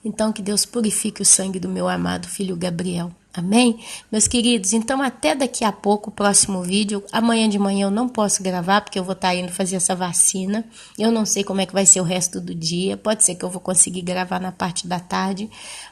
Então, que Deus purifique o sangue do meu amado filho Gabriel. Amém? Meus queridos, então até daqui a pouco, o próximo vídeo. Amanhã de manhã eu não posso gravar, porque eu vou estar indo fazer essa vacina. Eu não sei como é que vai ser o resto do dia. Pode ser que eu vou conseguir gravar na parte da tarde.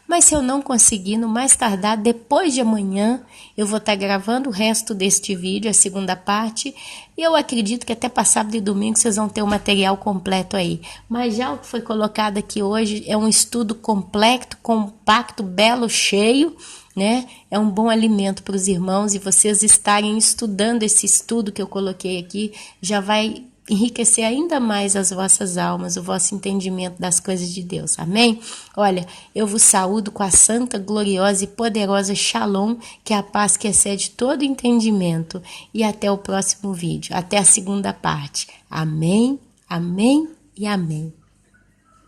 Mas se eu não conseguir, no mais tardar, depois de amanhã, eu vou estar gravando o resto deste vídeo, a segunda parte. E eu acredito que até para sábado e domingo vocês vão ter o material completo aí. Mas já o que foi colocado aqui hoje é um estudo completo, compacto, belo, cheio, né? É um bom alimento para os irmãos, e vocês estarem estudando esse estudo que eu coloquei aqui já vai enriquecer ainda mais as vossas almas, o vosso entendimento das coisas de Deus. Amém? Olha, eu vos saúdo com a santa, gloriosa e poderosa Shalom, que é a paz que excede todo entendimento. E até o próximo vídeo, até a segunda parte. Amém, amém e amém.